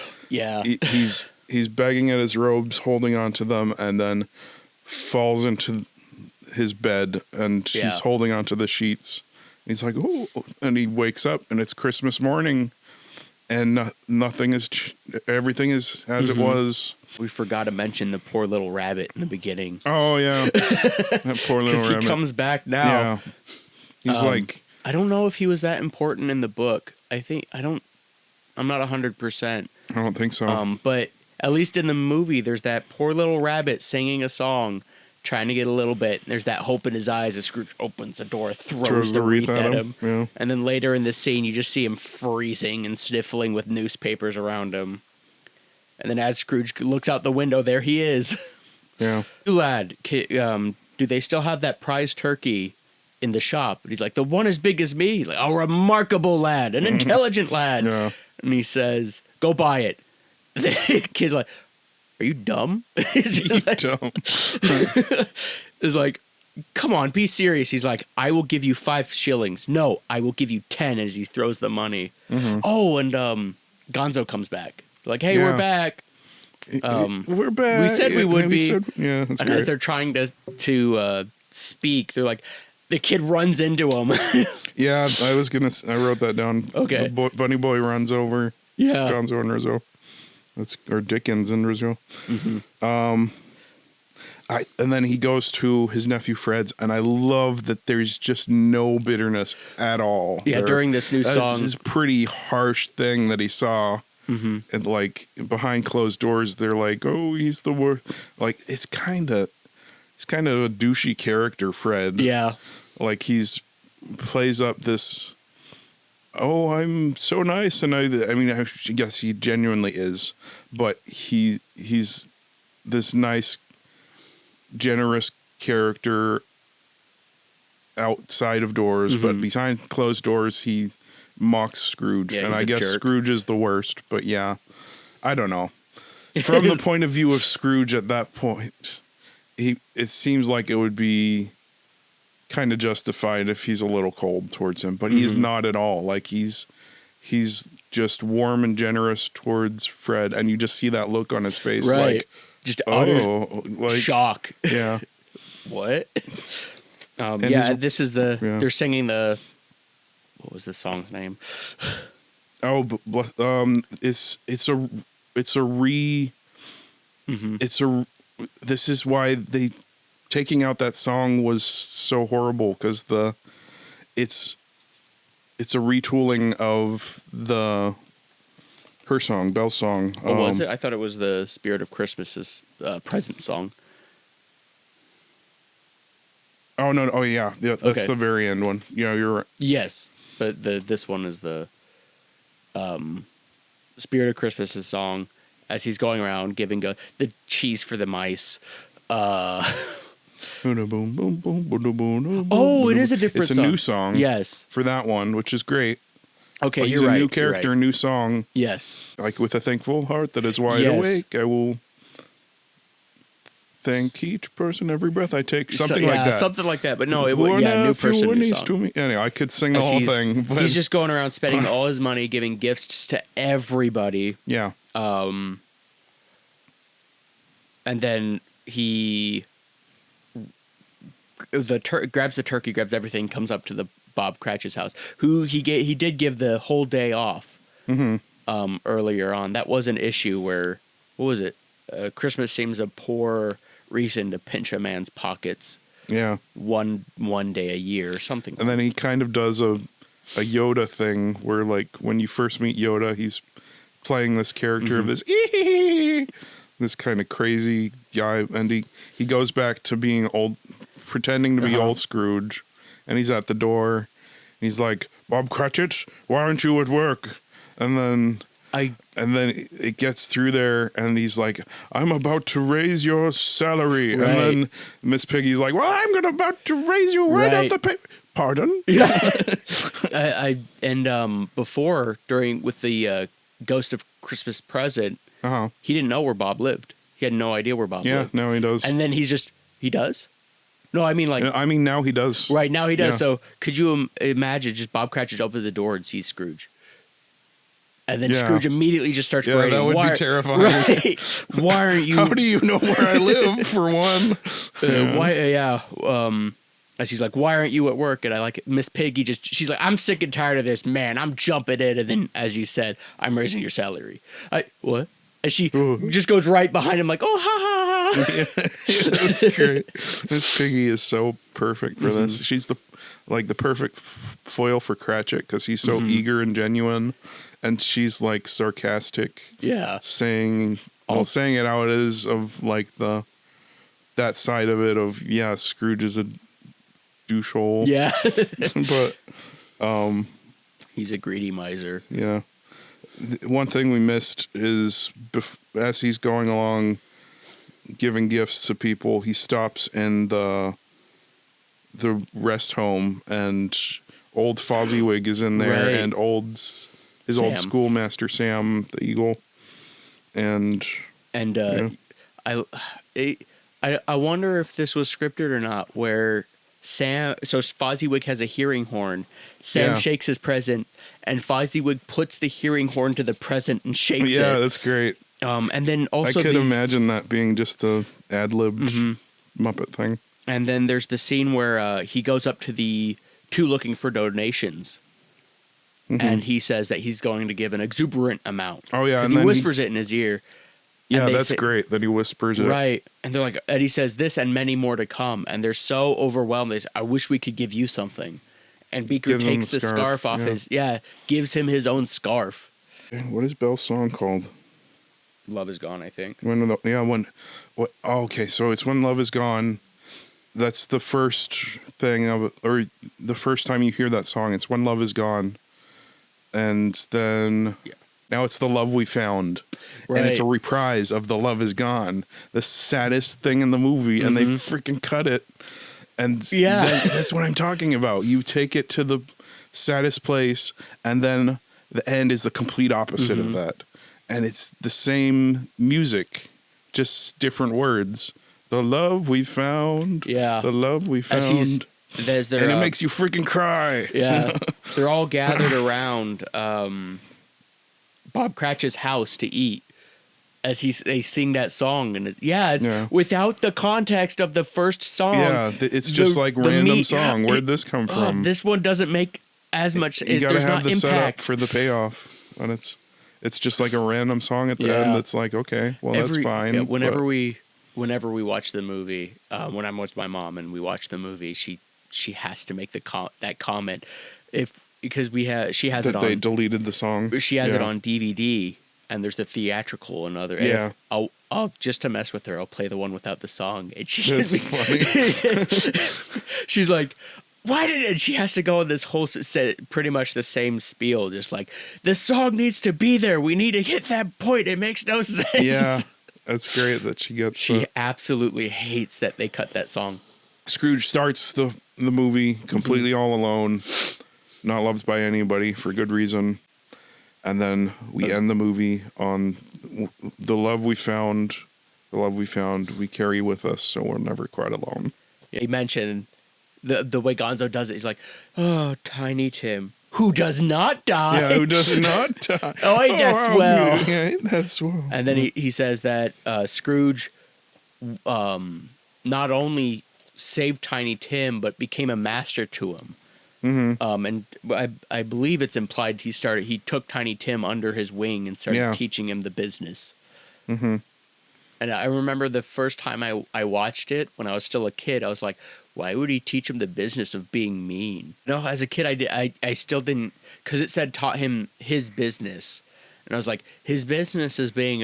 begging at his robes, holding onto them, and then falls into his bed, and he's holding onto the sheets. He's like, oh, and he wakes up, and it's Christmas morning, and nothing is, everything is as it was. We forgot to mention the poor little rabbit in the beginning. Oh, yeah. That poor little rabbit. Because he comes back now. Yeah. He's like... I don't know if he was that important in the book. I'm not 100%. I don't think so. But at least in the movie, there's that poor little rabbit singing a song, trying to get a little bit. There's that hope in his eyes as Scrooge opens the door, throws the wreath at him. Yeah. And then later in this scene, you just see him freezing and sniffling with newspapers around him. And then as Scrooge looks out the window, there he is. Yeah. Lad, do they still have that prize turkey in the shop? And he's like, the one as big as me. He's like, a remarkable lad, an intelligent lad. Yeah. And he says, go buy it. The kid's like, are you dumb? Dumb. It's like, come on, be serious. He's like, I will give you 5 shillings. No, I will give you 10 as he throws the money. Oh, and Gonzo comes back. Like, hey, we're back. We're back. We said we would be. That's and great. as they're trying to speak, they're like, the kid runs into him. Yeah, I wrote that down. Okay. The Bunny Boy runs over Gonzo and Rizzo. Or Dickens and Rizzo. And then he goes to his nephew Fred's, and I love that there's just no bitterness at all. Yeah, during this new song. This pretty harsh thing that he saw. And like behind closed doors, they're like, "Oh, he's the worst." Like it's kind of a douchey character, Fred. Yeah, like plays up this. Oh, I'm so nice, and I mean, I guess he genuinely is, but he's this nice, generous character outside of doors, but behind closed doors, he mocks Scrooge, and I guess jerk. Scrooge is the worst, but yeah, I don't know. From the point of view of Scrooge at that point, it seems like it would be kind of justified if he's a little cold towards him, but he is not at all. Like he's just warm and generous towards Fred, and you just see that look on his face, right? Like Just utter shock. Yeah. What? This is they're singing the. What was the song's name? This is why taking out that song was so horrible, because it's a retooling of her song, Belle's song. Oh, was it? I thought it was the Spirit of Christmas's Present song. Oh no! Oh yeah, that's the very end one. Yeah, you're right. Yes, but this one is the Spirit of Christmas's song as he's going around giving the cheese for the mice. Oh, it is a different song. It's a new song. Yes. For that one, which is great. Okay, but he's right. He's a new character, new song. Yes. Like with a thankful heart that is wide awake, I will thank each person every breath I take. Something like that. Something like that. But no, it was new person, new song. To me. Anyway, I could sing the whole thing. But he's just going around spending all his money, giving gifts to everybody. Yeah. And then he grabs the turkey, grabs everything, comes up to the Bob Cratchit's house, who he did give the whole day off earlier on. That was an issue where what was it? Christmas seems a poor reason to pinch a man's pockets. Yeah. One day a year or something. And then he kind of does a Yoda thing where, like, when you first meet Yoda, he's playing this character of this this kind of crazy guy, and he goes back to being old, pretending to be old Scrooge, and he's at the door, and he's like, Bob Cratchit, why aren't you at work? And then it gets through there, and he's like, I'm about to raise your salary. Right. And then Miss Piggy's like, well, I'm about to raise you right off the pardon? Yeah. Before, with the Ghost of Christmas Present, he didn't know where Bob lived. He had no idea where Bob lived. Yeah, now he does. And then he does? No, I mean, like... I mean, now he does. Right, now he does. Yeah. So could you imagine just Bob Cratchit opens the door and sees Scrooge? And then Scrooge immediately just starts writing. That would be terrifying. Right. Why aren't you... How do you know where I live, for one? As he's like, why aren't you at work? And I like it. Miss Piggy she's like, I'm sick and tired of this, man. I'm jumping in. And then, as you said, I'm raising your salary. What? And she just goes right behind him like, oh, ha, ha, ha. Yeah, that's great. Miss Piggy is so perfect for this. She's the perfect foil for Cratchit because he's so eager and genuine. And she's like sarcastic. Yeah. Saying it out as of like that side of it of, Scrooge is a douchehole. Yeah. But he's a greedy miser. Yeah. One thing we missed is as he's going along giving gifts to people, he stops in the rest home, and old Fozziwig is in there, right. and his old schoolmaster Sam the Eagle, and I wonder if this was scripted or not, where Fozziwig has a hearing horn. Sam shakes his present, and Fozziwig puts the hearing horn to the present and shakes it. Yeah, that's great. And then also I could imagine that being just a ad-libbed Muppet thing. And then there's the scene where he goes up to the two looking for donations, and he says that he's going to give an exuberant amount. Oh yeah, and he whispers it in his ear. Yeah, that's great that he whispers it. Right. And they're like, Eddie says this and many more to come. And they're so overwhelmed. They say, I wish we could give you something. And Beaker takes the scarf off gives him his own scarf. What is Belle's song called? Love Is Gone, I think. Okay, so it's When Love Is Gone. That's the first thing or the first time you hear that song. It's When Love Is Gone. And then... Yeah. Now it's The Love We Found, and it's a reprise of The Love Is Gone, the saddest thing in the movie, and they freaking cut it. And that's what I'm talking about. You take it to the saddest place, and then the end is the complete opposite of that. And it's the same music, just different words. The love we found, the love we found. And it makes you freaking cry. Yeah, they're all gathered around Bob Cratchit's house to eat as they sing that song, and it's without the context of the first song. Yeah, it's just like random song. Where'd this come from? This one doesn't make as much. You gotta there's have not the impact setup for the payoff, and it's just like a random song at the end. That's like, okay, well, that's fine. Yeah, whenever we watch the movie, when I'm with my mom and we watch the movie, she has to make that comment because she has it on. They deleted the song. She has it on DVD, and there's the theatrical and other. Yeah. And I'll just to mess with her, I'll play the one without the song. And That's funny. She's like, why did it? She has to go on this whole pretty much the same spiel, just like, the song needs to be there. We need to hit that point. It makes no sense. Yeah, that's great that she gets. She absolutely hates that they cut that song. Scrooge starts the movie completely all alone. Not loved by anybody for good reason. And then we end the movie on the love we found, we carry with us, so we're never quite alone. Yeah, he mentioned the way Gonzo does it. He's like, oh, Tiny Tim, who does not die. Yeah, who does not die. Oh, ain't that swell. Yeah, ain't that swell. And then he says that Scrooge not only saved Tiny Tim, but became a master to him. And I believe it's implied he took Tiny Tim under his wing and started teaching him the business. Mm-hmm. And I remember the first time I watched it when I was still a kid, I was like, why would he teach him the business of being mean? No, as a kid, I still didn't, because it said taught him his business. And I was like, his business is being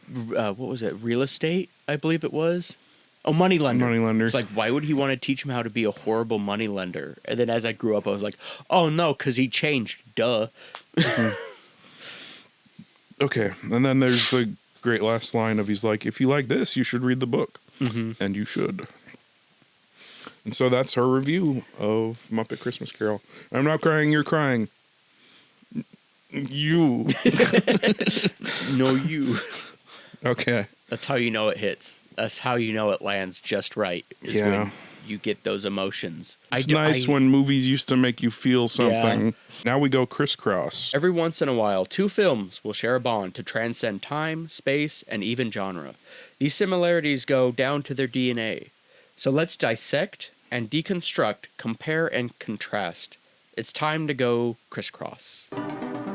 what was it, real estate, I believe it was? Oh, moneylender. Moneylender. It's like, why would he want to teach him how to be a horrible moneylender? And then as I grew up, I was like, oh, no, because he changed. Duh. Okay, and then there's the great last line of he's like, if you like this, you should read the book. Mm-hmm. And you should. And so that's her review of Muppet Christmas Carol. I'm not crying, you're crying. You. No, you. Okay. That's how you know it hits. That's how you know it lands just right. Is when you get those emotions. It's nice when movies used to make you feel something. Yeah. Now we go crisscross. Every once in a while, two films will share a bond to transcend time, space, and even genre. These similarities go down to their DNA. So let's dissect and deconstruct, compare and contrast. It's time to go crisscross.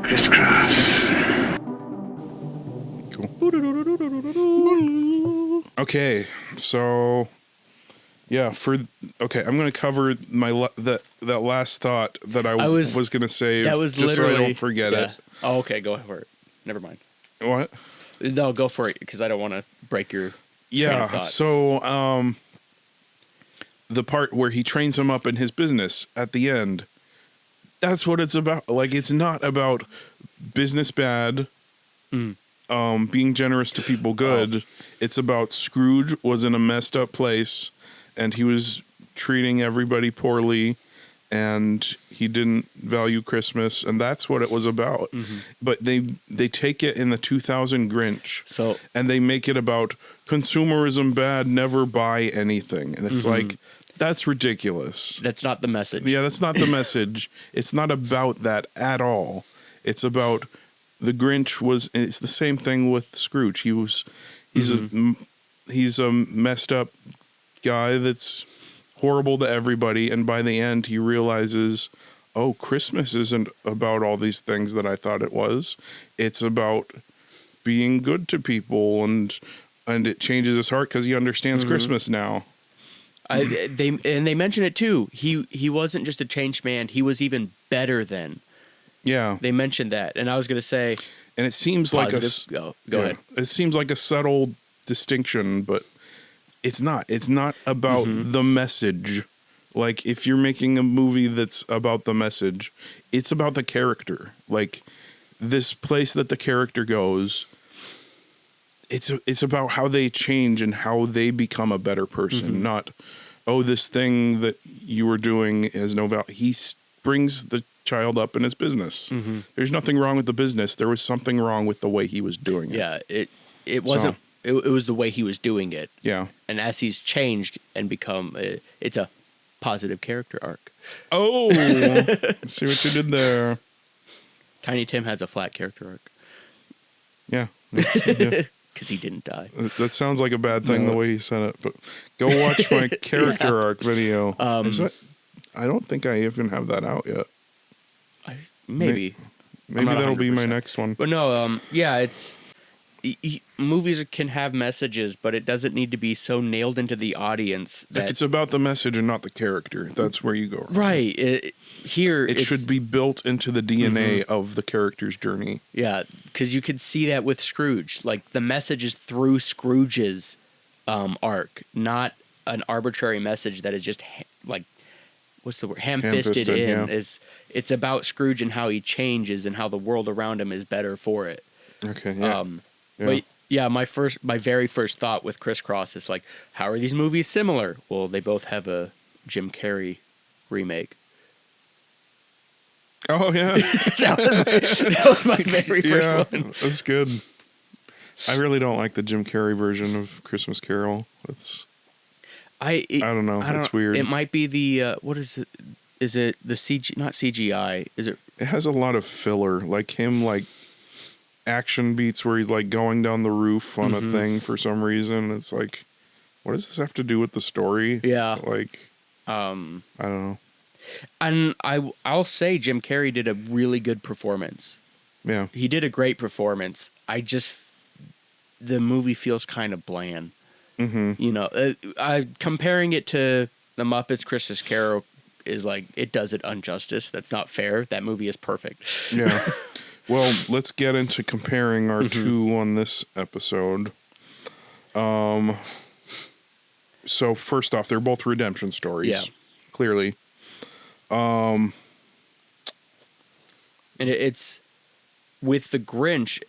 Crisscross. Cool. Okay, so yeah, I'm going to cover that last thought that I was going to say, just so I don't forget it. Oh, okay, go for it. Never mind. What? No, go for it, because I don't want to break your train of thought. So the part where he trains him up in his business at the end, that's what it's about. Like, it's not about business bad, being generous to people good. Oh. It's about Scrooge was in a messed up place, and he was treating everybody poorly, and he didn't value Christmas, and that's what it was about. Mm-hmm. But they take it in the 2000 Grinch, and they make it about consumerism bad, never buy anything. And it's like, that's ridiculous. That's not the message. Yeah, that's not the message. It's not about that at all. It's about the Grinch it's the same thing with Scrooge. He's a messed up guy that's horrible to everybody, and by the end he realizes, oh, Christmas isn't about all these things that I thought it was. It's about being good to people, and it changes his heart because he understands Christmas now. They mention it too. He wasn't just a changed man, he was even better than. Yeah. They mentioned that, and I was going to say, and it seems positive. Go ahead. It seems like a subtle distinction, but it's not. It's not about the message. Like, if you're making a movie that's about the message, it's about the character. Like, this place that the character goes, it's about how they change and how they become a better person. Not, oh, this thing that you were doing has no value. He brings the child up in his business. There's nothing wrong with the business. There was something wrong with the way he was doing it. Yeah, it wasn't. It was the way he was doing it. Yeah. And as he's changed and become, it's a positive character arc. Oh, see what you did there. Tiny Tim has a flat character arc. Yeah. Because he didn't die. That sounds like a bad thing the way he said it, but go watch my character arc video. I don't think I even have that out yet. Maybe that'll be my next one. But no, it's movies can have messages, but it doesn't need to be so nailed into the audience that if it's about the message and not the character, that's where you go wrong. Right. It should be built into the DNA of the character's journey. Yeah, because you could see that with Scrooge. Like, the message is through Scrooge's arc, not an arbitrary message that is just like, what's the word? Ham-fisted in. Yeah. It's about Scrooge and how he changes and how the world around him is better for it. Okay. Yeah. But yeah, my very first thought with Crisscross is like, how are these movies similar? Well, they both have a Jim Carrey remake. Oh yeah, that was my very first one. That's good. I really don't like the Jim Carrey version of Christmas Carol. I don't know. It's weird. It might be the what is it? Is it the CG? Not CGI. Is it? It has a lot of filler, like him, like action beats where he's like going down the roof on a thing for some reason. It's like, what does this have to do with the story? Yeah. Like, I don't know. And I'll say Jim Carrey did a really good performance. Yeah. He did a great performance. I just the movie feels kind of bland. Mm-hmm. You know, comparing it to the Muppets Christmas Carol is like, it does it injustice. That's not fair. That movie is perfect. Yeah. Well, let's get into comparing our two on this episode. So first off, they're both redemption stories. Yeah. Clearly. And it's with the Grinch,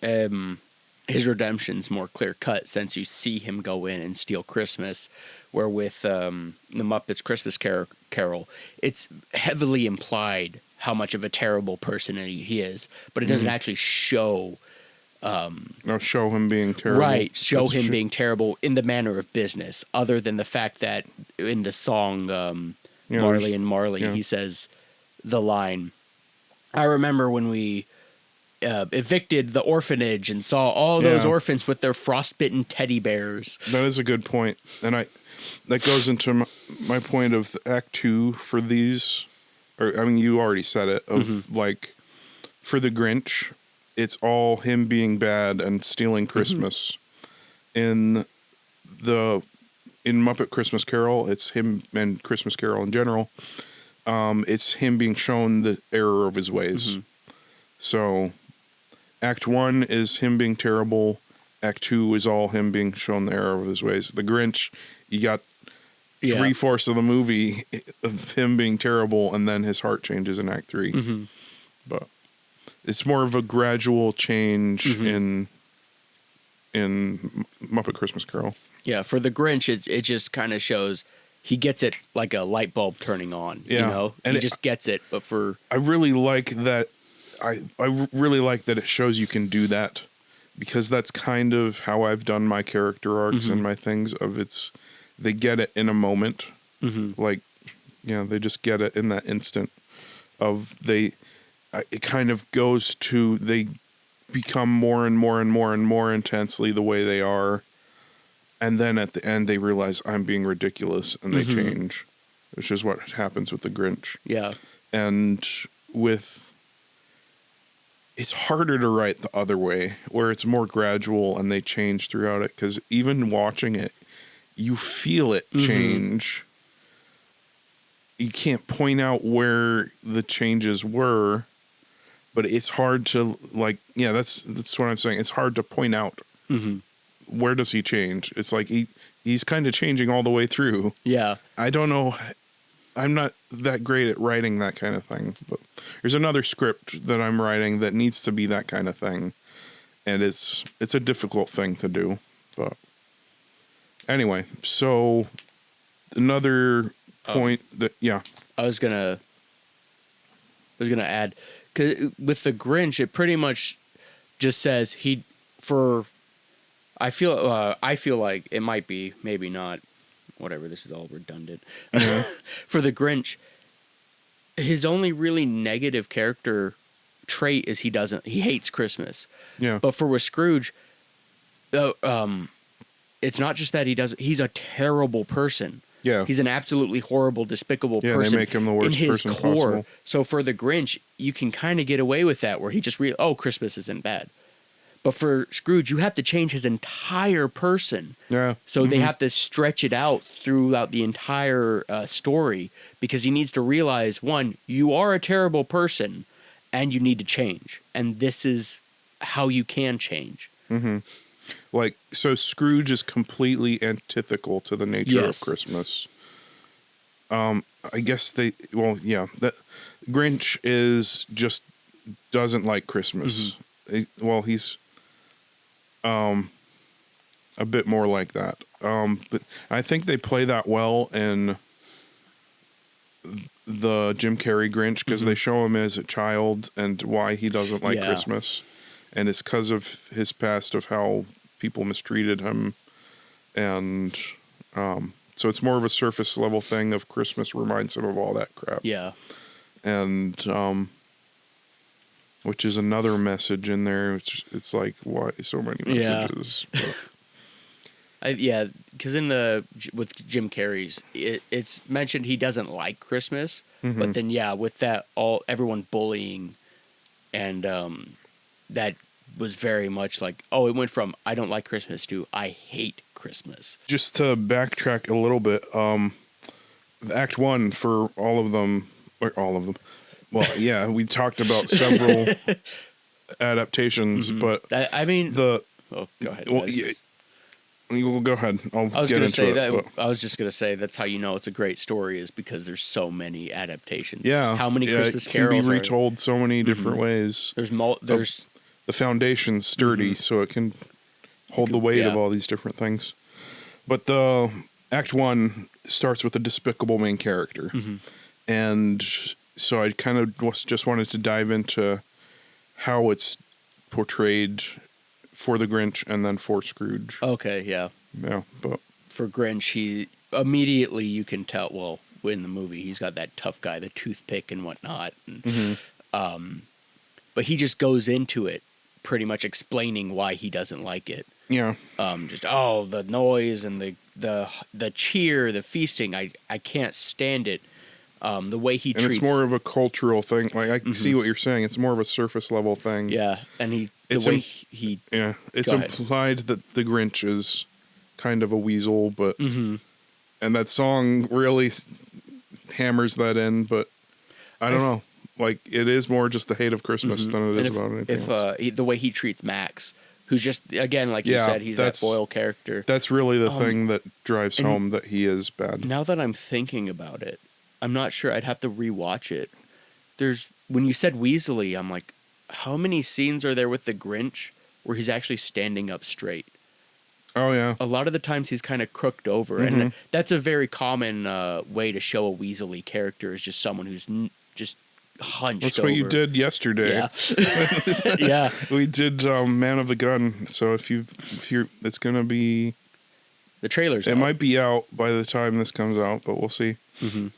his redemption's more clear cut since you see him go in and steal Christmas. Where with the Muppets Christmas Carol, it's heavily implied how much of a terrible person he is, but it doesn't actually show. No, show him being terrible. Right, show him being terrible in the manner of business, other than the fact that in the song Marley and Marley, he says the line, I remember when we evicted the orphanage and saw all those orphans with their frostbitten teddy bears. That is a good point. And that goes into my point of Act 2 for these, or I mean, you already said it, of like, for the Grinch, it's all him being bad and stealing Christmas. In Muppet Christmas Carol, it's him, and Christmas Carol in general, it's him being shown the error of his ways. So Act 1 is him being terrible. Act 2 is all him being shown the error of his ways. The Grinch, you got 3/4 of the movie of him being terrible, and then his heart changes in Act 3. But it's more of a gradual change in Muppet Christmas Carol. Yeah, for the Grinch, it just kind of shows he gets it like a light bulb turning on. Yeah. You know, and he just gets it. But for I really like that. I really like that it shows you can do that, because that's kind of how I've done my character arcs and my things. They get it in a moment, like, you know, they just get it in that instant. It kind of goes to, they become more and more and more and more intensely the way they are, and then at the end they realize I'm being ridiculous and they change, which is what happens with the Grinch. Yeah, and it's harder to write the other way, where it's more gradual and they change throughout it, because even watching it, you feel it change. You can't point out where the changes were, but it's hard to, like, yeah, that's what I'm saying. It's hard to point out where does he change. It's like he's kind of changing all the way through. Yeah. I don't know. I'm not that great at writing that kind of thing, but there's another script that I'm writing that needs to be that kind of thing, and it's a difficult thing to do. But anyway, so another point I was gonna add, 'cause with the Grinch, it pretty much just says I feel like it might be, maybe not. Whatever, this is all redundant. For the Grinch, his only really negative character trait is he hates Christmas. Yeah. But for with Scrooge, it's not just that he's a terrible person. Yeah. He's an absolutely horrible, despicable person. Yeah, they make him the worst in his person core. Possible. So for the Grinch, you can kind of get away with that, where he just Christmas isn't bad. But for Scrooge, you have to change his entire person. Yeah. So they have to stretch it out throughout the entire story, because he needs to realize, one, you are a terrible person and you need to change. And this is how you can change. Like, so Scrooge is completely antithetical to the nature of Christmas. I guess that Grinch doesn't like Christmas. He's a bit more like that. But I think they play that well in the Jim Carrey Grinch, because they show him as a child and why he doesn't like Christmas. And it's because of his past, of how people mistreated him. And so it's more of a surface level thing of Christmas reminds him of all that crap. Yeah. And which is another message in there. It's like, why so many messages? Yeah. Because with Jim Carrey's, it's mentioned he doesn't like Christmas, but then with that everyone bullying and that was very much like, oh, it went from I don't like Christmas to I hate Christmas. Just to backtrack a little bit, Act 1 for all of them. Well, yeah, we talked about several adaptations, but I mean, the oh, go ahead. well, go ahead. I was get going to into say it, that. but- I was just going to say that's how you know it's a great story is because there's so many adaptations. Yeah, How many Christmas it can carols be are- retold so many different ways. There's The foundation's sturdy, so it can hold the weight of yeah. all these different things. But the Act 1 starts with a despicable main character, and so I kind of just wanted to dive into how it's portrayed for the Grinch and then for Scrooge. Okay, yeah. Yeah, but For Grinch, he immediately you can tell. Well, in the movie, he's got that tough guy, the toothpick and whatnot. And, but he just goes into it, pretty much explaining why he doesn't like it. yeah, Just the noise and the cheer, the feasting. I can't stand it. The way he and treats. it's more of a cultural thing. Like I can see what you're saying. It's more of a surface level thing. Yeah, and It's he. Yeah, it's Go ahead. implied that the Grinch is kind of a weasel, but and that song really hammers that in. But I don't know, like it is more just the hate of Christmas than it is And about anything else. the way he treats Max, who's just again like you Yeah, said, he's that that's- foil character. That's really the thing that drives and- home that he is bad. Now that I'm thinking about it, I'm not sure. I'd have to rewatch it. When you said Weasley, I'm like, how many scenes are there with the Grinch where he's actually standing up straight? Oh yeah, A lot of the times he's kind of crooked over, and that's a very common way to show a Weasley character is just someone who's just hunched that's over. what you did yesterday. Yeah, yeah. We did Man of the Gun. So if you're, it's gonna be. The trailer's It out. might be out by the time this comes out, but we'll see.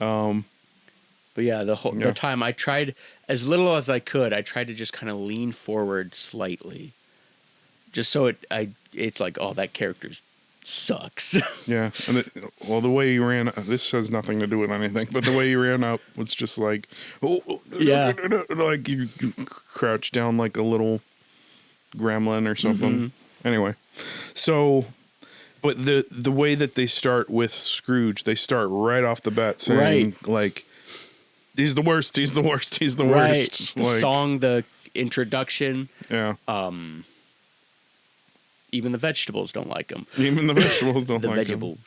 But yeah, Yeah. the time I tried as little as I could. I tried to just kind of lean forward slightly, just so it's like, oh, that character sucks. Yeah, and the way he ran, this has nothing to do with anything, but the way he ran up was just like, Yeah. like you crouch down like a little gremlin or something. Anyway, so, but the way that they start with Scrooge, they start right off the bat saying like, he's the worst, he's the worst, he's the Right. worst. The Like, song, the introduction, yeah. even the vegetables don't like him. Even the vegetables don't The like him. vegetables.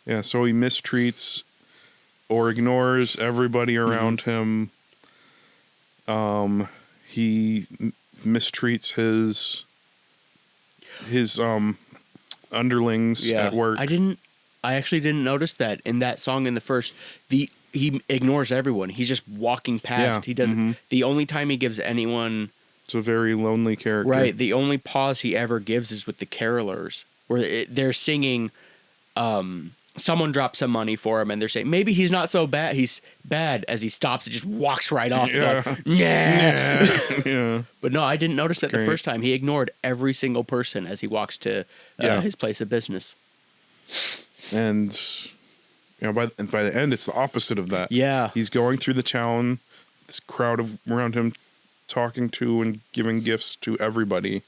Yeah, so he mistreats or ignores everybody around him. He mistreats his underlings at work. I actually didn't notice that in that song in the first. He ignores everyone. He's just walking past. Yeah, He doesn't. The only time he gives anyone It's a very lonely character. right, the only pause he ever gives is with the carolers, where they're singing. Someone drops some money for him, and they're saying maybe he's not so bad. He's bad as he stops and just walks right off. Yeah. Like, yeah. Yeah. But no, I didn't notice that the Great. first time. He ignored every single person as he walks to his place of business. And by the end, it's the opposite of that. Yeah. He's going through the town, this crowd around him, talking to and giving gifts to everybody.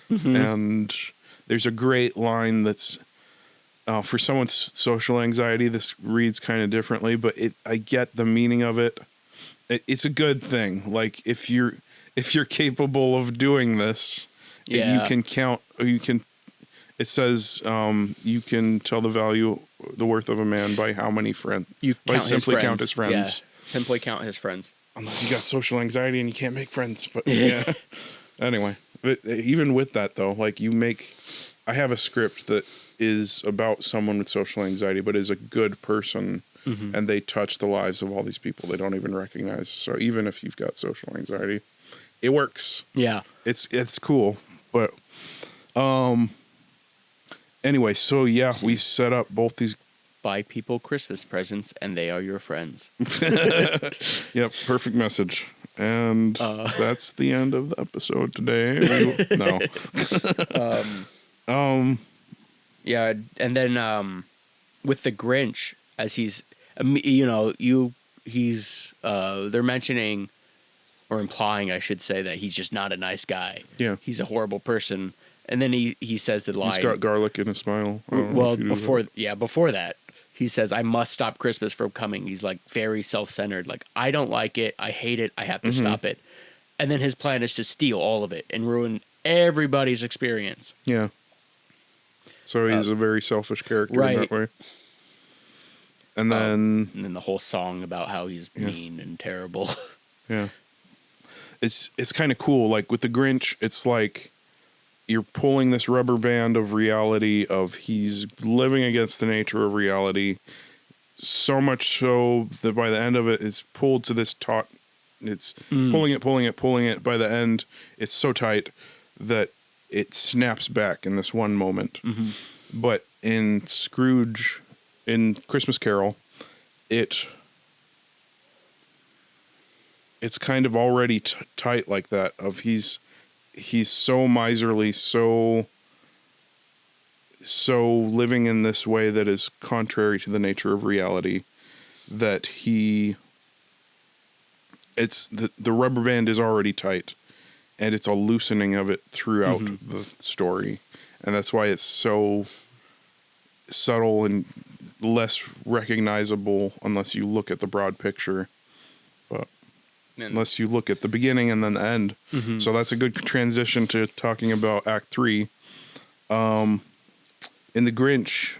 And there's a great line that's for someone's social anxiety. This reads kind of differently, but I get the meaning of it. It's a good thing. Like if you're capable of doing this, you can count. You can. It says you can tell the worth of a man by how many friends. You by count simply his friends. count his friends. Yeah. Simply count his friends. Unless you got social anxiety and you can't make friends. But yeah. Anyway, but even with that though, like I have a script that is about someone with social anxiety, but is a good person, and they touch the lives of all these people they don't even recognize. So even if you've got social anxiety, it works. Yeah. It's cool. But anyway, so yeah, we set up both these. Buy people Christmas presents, and they are your friends. Yep, perfect message. And that's the end of the episode today. No. Yeah, and then with the Grinch, as he's, they're mentioning, or implying, I should say, that he's just not a nice guy. Yeah. He's a horrible person. And then he says the line. He's got garlic in his smile. I don't know Well, if you knew before that, he says, "I must stop Christmas from coming." He's like very self-centered. Like, I don't like it. I hate it. I have to stop it. And then his plan is to steal all of it and ruin everybody's experience. Yeah. So he's a very selfish character in that way. And then the whole song about how he's mean and terrible. Yeah. It's kind of cool. Like with the Grinch, it's like you're pulling this rubber band of reality of he's living against the nature of reality. So much so that by the end of it, it's pulled to this taut. It's pulling it. By the end, it's so tight that it snaps back in this one moment. Mm-hmm. But in Scrooge, in Christmas Carol, it's kind of already tight like that. Of he's so miserly, so living in this way that is contrary to the nature of reality, that it's the rubber band is already tight, and it's a loosening of it throughout the story, and that's why it's so subtle and less recognizable unless you look at the broad picture, but unless you look at the beginning and then the end. So that's a good transition to talking about Act 3. In the Grinch,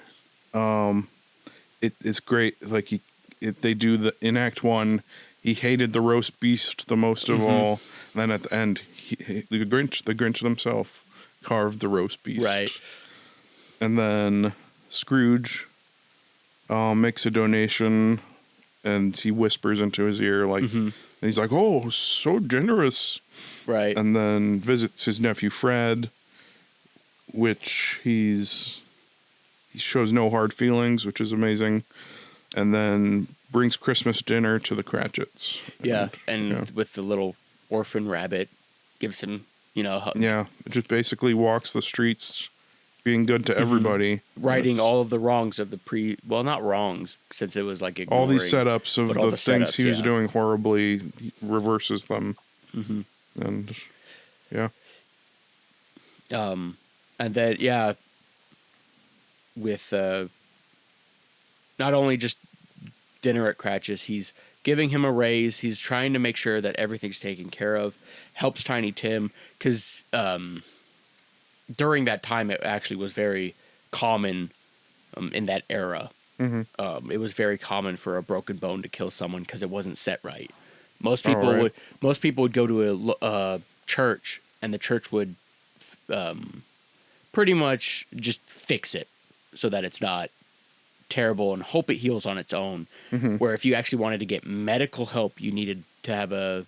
it's great. Like they do in Act 1, he hated the roast beast the most of all. And then at the end, the Grinch himself carved the roast beast. Right. And then Scrooge makes a donation, and he whispers into his ear, like, and he's like, "Oh, so generous." Right. And then visits his nephew Fred, which he shows no hard feelings, which is amazing. And then brings Christmas dinner to the Cratchits. And with the little orphan rabbit, gives him, a hug. Yeah, it just basically walks the streets, being good to everybody. Righting all of the wrongs of the not wrongs, since it was like ignoring. All these setups of the things he was doing horribly, he reverses them. And, yeah. And then, with not only just dinner at Cratchits, he's giving him a raise. He's trying to make sure that everything's taken care of. Helps Tiny Tim, because during that time, it actually was very common in that era. It was very common for a broken bone to kill someone because it wasn't set right. Most people would go to a church, and the church would pretty much just fix it so that it's not terrible and hope it heals on its own. Where if you actually wanted to get medical help, you needed to have a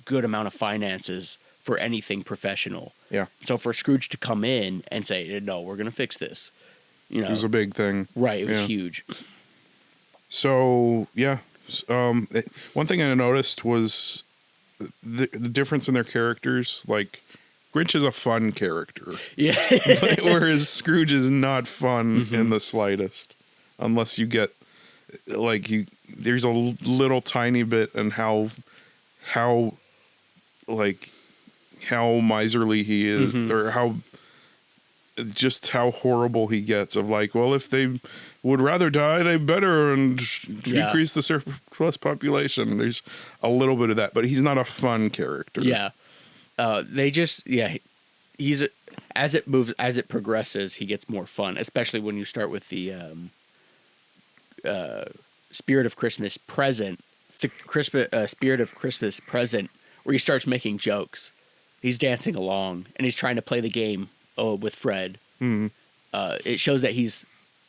good amount of finances for anything professional. Yeah. So for Scrooge to come in and say, "No, we're going to fix this," it was a big thing. Right. It was huge. So one thing I noticed was the difference in their characters. Like, Grinch is a fun character. Yeah. Whereas Scrooge is not fun in the slightest. Unless you get, there's a little tiny bit in how miserly he is, or how horrible he gets of like, well, if they would rather die, they better, and decrease the surplus population. There's a little bit of that, but he's not a fun character. Yeah. He's as it progresses, he gets more fun, especially when you start with the Spirit of Christmas Present, Spirit of Christmas Present, where he starts making jokes. He's dancing along, and he's trying to play the game with Fred. It shows that he's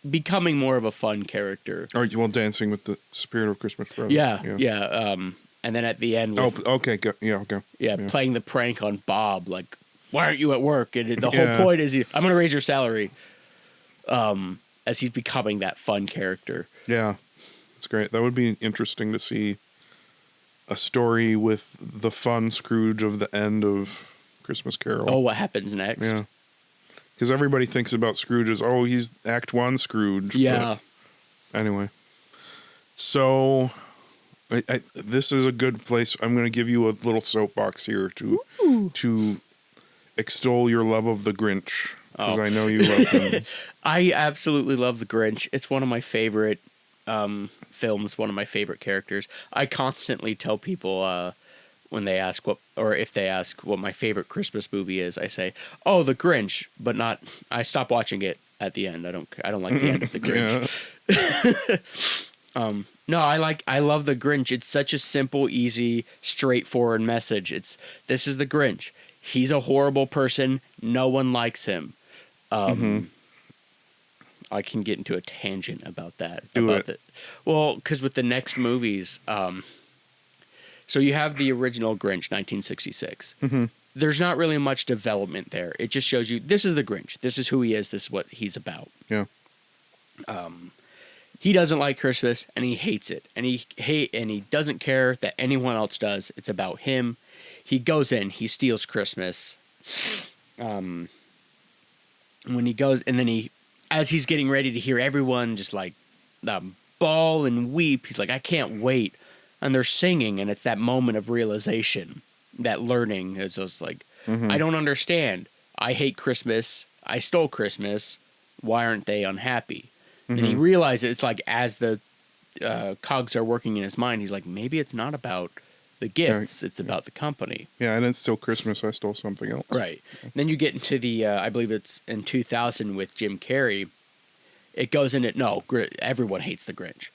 becoming more of a fun character. Oh, well, dancing with the Spirit of Christmas Present. Yeah. And then at the end, okay. Playing the prank on Bob, like, "Why aren't you at work?" And the whole point is, I'm going to raise your salary. As he's becoming that fun character. Yeah, it's great. That would be interesting to see a story with the fun Scrooge of the end of Christmas Carol. Oh, what happens next? Yeah, because everybody thinks about Scrooge as, he's Act 1 Scrooge. Yeah. But anyway, so this is a good place. I'm going to give you a little soapbox here to extol your love of the Grinch, because I know you love him. I absolutely love the Grinch. It's one of my favorite films, one of my favorite characters. I constantly tell people when they ask if they ask what my favorite Christmas movie is, I say, "Oh, the Grinch," but not. I stop watching it at the end. I don't like the end of the Grinch. No, I love the Grinch. It's such a simple, easy, straightforward message. This is the Grinch. He's a horrible person. No one likes him. I can get into a tangent about that. Well, because with the next movies, so you have the original Grinch, 1966. There's not really much development there. It just shows you this is the Grinch. This is who he is. This is what he's about. Yeah. He doesn't like Christmas and he hates it. And he doesn't care that anyone else does. It's about him. He goes in, he steals Christmas. When he goes, and then as he's getting ready to hear everyone just like bawl and weep, he's like, I can't wait. And they're singing, and it's that moment of realization, that learning. It's just like, I don't understand. I hate Christmas. I stole Christmas. Why aren't they unhappy? And he realizes it's like as the cogs are working in his mind, he's like, maybe it's not about the gifts, it's about the company. Yeah, and it's still Christmas. I stole something else. Right. Then you get into the, I believe it's in 2000 with Jim Carrey. It goes into, everyone hates the Grinch.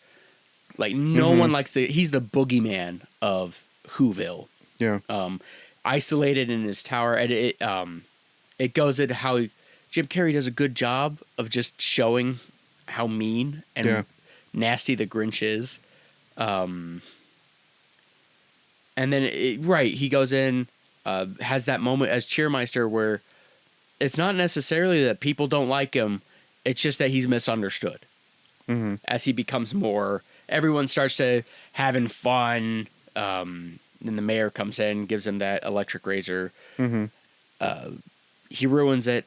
Like, no one likes he's the boogeyman of Whoville. Yeah. Isolated in his tower. And it goes into how Jim Carrey does a good job of just showing how mean and nasty the Grinch is. And then, he goes in, has that moment as Cheermeister where it's not necessarily that people don't like him, it's just that he's misunderstood. As he becomes more, everyone starts to having fun, then the mayor comes in, gives him that electric razor. He ruins it,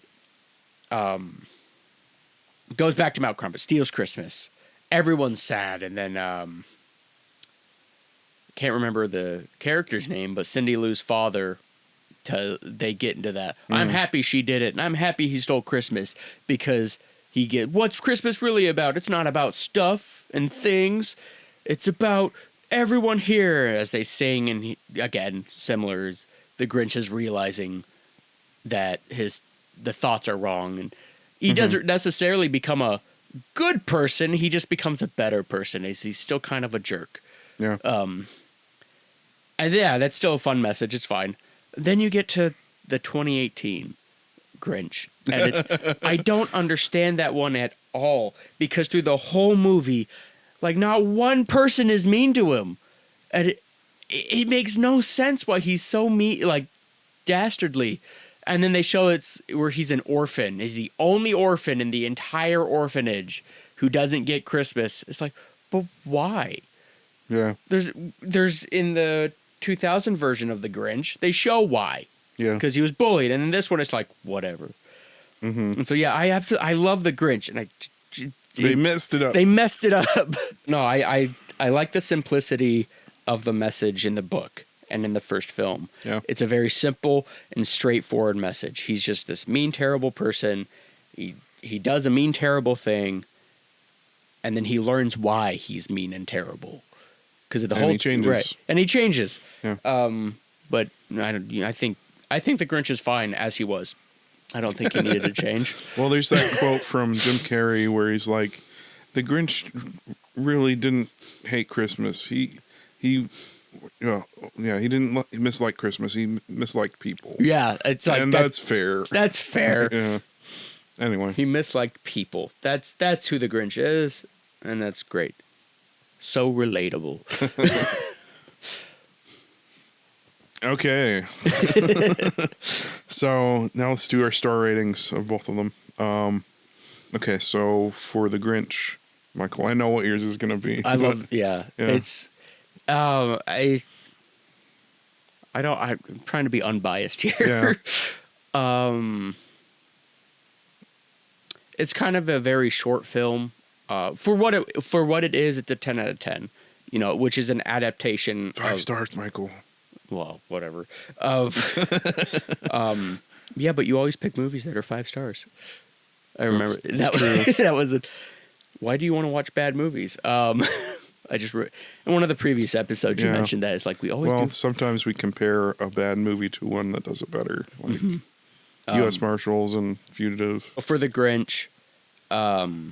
goes back to Mount Crumpet, steals Christmas. Everyone's sad, and then... can't remember the character's name, but Cindy Lou's father, they get into that. I'm happy she did it, and I'm happy he stole Christmas, because what's Christmas really about? It's not about stuff and things. It's about everyone here, as they sing, and again, similar, the Grinch is realizing that the thoughts are wrong, and he doesn't necessarily become a good person, he just becomes a better person, as he's still kind of a jerk. Yeah. And yeah, that's still a fun message. It's fine. Then you get to the 2018 Grinch. And I don't understand that one at all. Because through the whole movie, like, not one person is mean to him. And it makes no sense why he's so mean, like, dastardly. And then they show it's where he's an orphan. He's the only orphan in the entire orphanage who doesn't get Christmas. It's like, but why? Yeah. There's in the 2000 version of the Grinch, they show why. Yeah. Because he was bullied, and in this one, it's like whatever. And so yeah, I love the Grinch, and they messed it up. They messed it up. No, I like the simplicity of the message in the book and in the first film. Yeah. It's a very simple and straightforward message. He's just this mean, terrible person. He does a mean, terrible thing, and then he learns why he's mean and terrible. Because of the whole, he changes. Right, and he changes. Yeah. But I think the Grinch is fine as he was. I don't think he needed to change. Well, there's that quote from Jim Carrey where he's like, "The Grinch really didn't hate Christmas. He didn't mislike Christmas. He misliked people." Yeah, it's like, and that's fair. That's fair. Yeah. Anyway, he misliked people. That's who the Grinch is, and that's great. So relatable. Okay. So now let's do our star ratings of both of them. Okay, so for the Grinch, Michael, I know what yours is going to be. It's I'm trying to be unbiased here. Yeah. It's kind of a very short film. For what it is, it's a 10 out of 10. which is an adaptation. 5 stars, Michael. Well, whatever. Of, yeah, but you always pick movies that are 5 stars. I remember that was a. Why do you want to watch bad movies? I just in one of the previous episodes you mentioned that it's like we always do. Sometimes we compare a bad movie to one that does it better, like U.S. Marshals and Fugitive. For the Grinch, for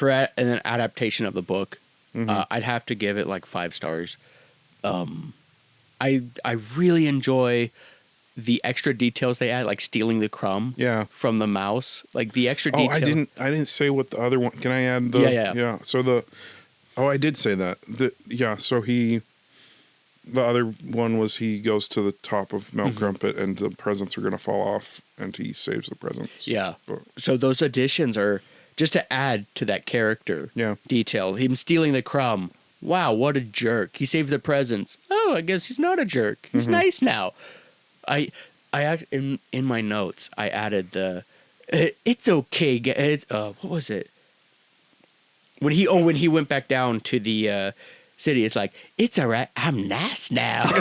an adaptation of the book, I'd have to give it like 5 stars. I really enjoy the extra details they add, like stealing the crumb from the mouse, like the extra detail. I didn't say what the other one. Can I add the yeah? So I did say that. So the other one was he goes to the top of Mount Crumpet and the presents are going to fall off and he saves the presents. Yeah. So those additions are just to add to that character detail. Him stealing the crumb. Wow, what a jerk. He saved the presents. Oh, I guess he's not a jerk. He's nice now. I in my notes, I added the it's okay. What was it? When he went back down to the city, it's like, it's all right. I'm nice now.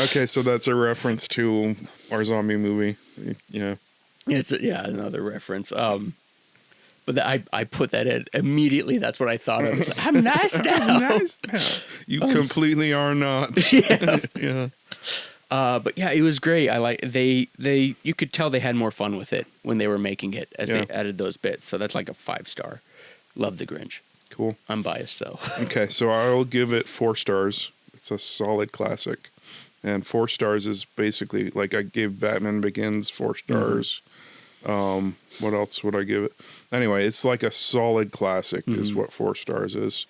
Okay, so that's a reference to our zombie movie. Yeah. It's another reference. But I put that in immediately. That's what I thought of. Like, I'm nice now. I'm nice now. You completely are not. Yeah. But yeah, it was great. I like they you could tell they had more fun with it when they were making it as they added those bits. So that's like a 5 star. Love the Grinch. Cool. I'm biased though. Okay, so I'll give it 4 stars. It's a solid classic. And 4 stars is basically like I gave Batman Begins 4 stars. What else would I give it? Anyway, it's like a solid classic is what 4 stars is.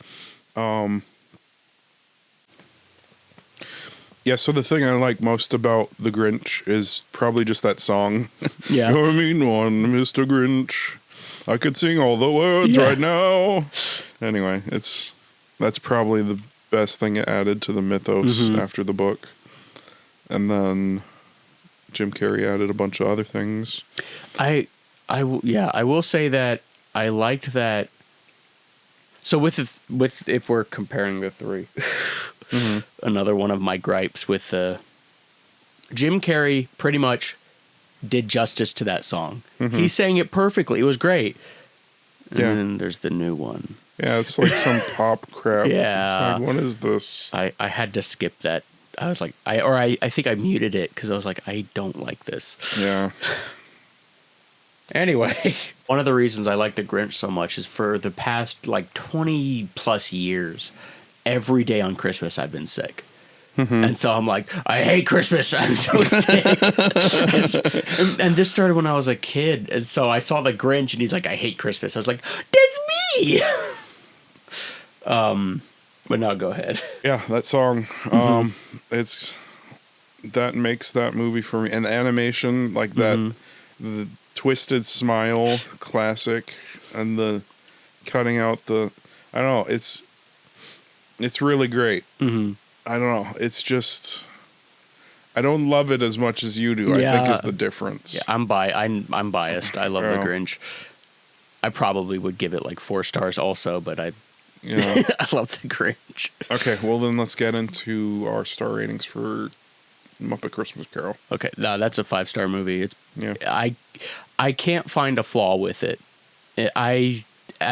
Yeah, so the thing I like most about The Grinch is probably just that song. Yeah. You're a mean one, Mr. Grinch. I could sing all the words right now. Anyway, that's probably the best thing it added to the mythos after the book. And then Jim Carrey added a bunch of other things. I will say that I liked that. So with if we're comparing the 3, another one of my gripes with Jim Carrey pretty much did justice to that song. He sang it perfectly. It was great. And then there's the new one. Yeah, it's like some pop crap. Yeah. It's like, what is this? I had to skip that. I was like, I think I muted it because I was like, I don't like this. Yeah. Anyway, one of the reasons I like The Grinch so much is for the past like 20 plus years, every day on Christmas I've been sick. And so I'm like, I hate Christmas. I'm so sick. and this started when I was a kid. And so I saw The Grinch and he's like, I hate Christmas. I was like, that's me. But now go ahead. Yeah, that song. That makes that movie for me. And the animation, like that, the twisted smile classic and the cutting out the, I don't know, it's really great. I don't know. It's just, I don't love it as much as you do. I think is the difference. Yeah, I'm biased. I love The Grinch. I probably would give it like 4 stars also, but I love The Grinch. Okay, well then let's get into our star ratings for Muppet Christmas Carol. Okay, no, that's a 5-star movie. It's I can't find a flaw with it. I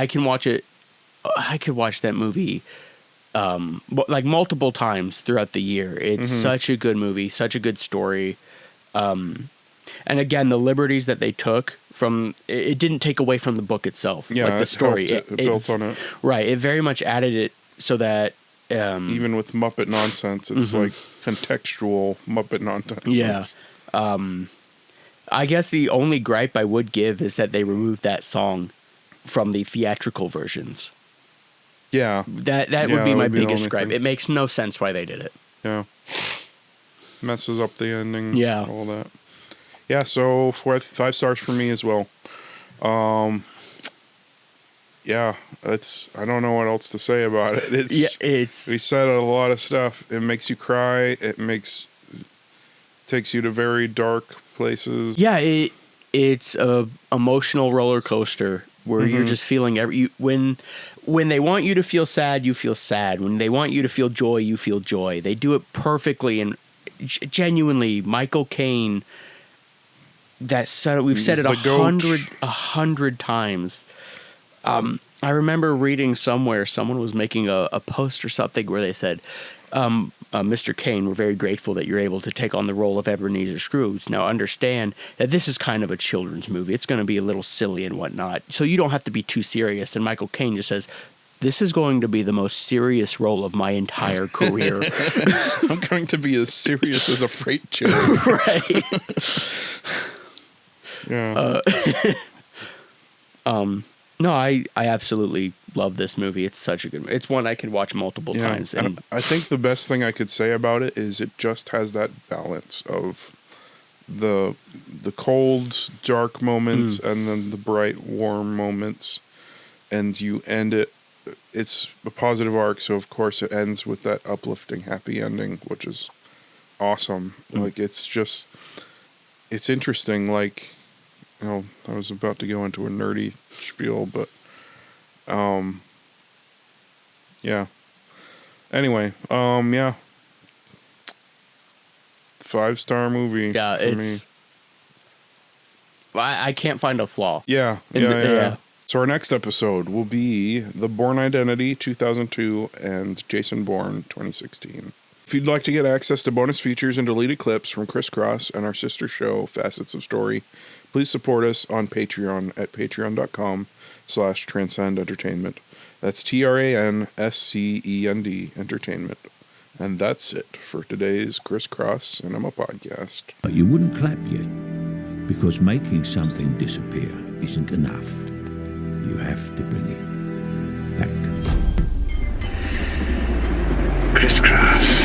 can watch it. I could watch that movie like multiple times throughout the year. It's such a good movie, such a good story. And again, the liberties that they took from it didn't take away from the book itself. Yeah, like the story, it built on it. Right, it very much added it so that even with Muppet nonsense, it's like contextual Muppet nonsense. Yeah. I guess the only gripe I would give is that they removed that song from the theatrical versions. Yeah. That would be my biggest gripe. It makes no sense why they did it. Yeah. Messes up the ending. Yeah. All that. Yeah, so 5 stars for me as well. Yeah, I don't know what else to say about it. We said a lot of stuff. It makes you cry. It takes you to very dark places. Yeah, it's a emotional roller coaster. where you're just feeling when they want you to feel sad, you feel sad. When they want you to feel joy, you feel joy. They do it perfectly, and genuinely, Michael Caine. We've said it 100 times. I remember reading somewhere someone was making a post or something where they said, Mr. Caine, we're very grateful that you're able to take on the role of Ebenezer Scrooge. Now understand that this is kind of a children's movie. It's going to be a little silly and whatnot, so you don't have to be too serious. And Michael Caine just says, this is going to be the most serious role of my entire career. I'm going to be as serious as a freight train. Right. Yeah. No, I absolutely love this movie. It's such a good movie. It's one I could watch multiple times. And I think the best thing I could say about it is it just has that balance of the cold, dark moments and then the bright, warm moments. And you end it, it's a positive arc, so of course it ends with that uplifting, happy ending, which is awesome. Like, it's interesting, like, you know, I was about to go into a nerdy spiel, but, yeah. Anyway, yeah. 5-star movie. Yeah, it's. I can't find a flaw. Yeah. So our next episode will be The Bourne Identity 2002 and Jason Bourne 2016. If you'd like to get access to bonus features and deleted clips from CRISS and our sister show, Facets of Story, please support us on Patreon at patreon.com/transcendentertainment. That's TRANSCEND Entertainment. And that's it for today's Crisscross Cinema Podcast. But you wouldn't clap yet, because making something disappear isn't enough. You have to bring it back. Crisscross.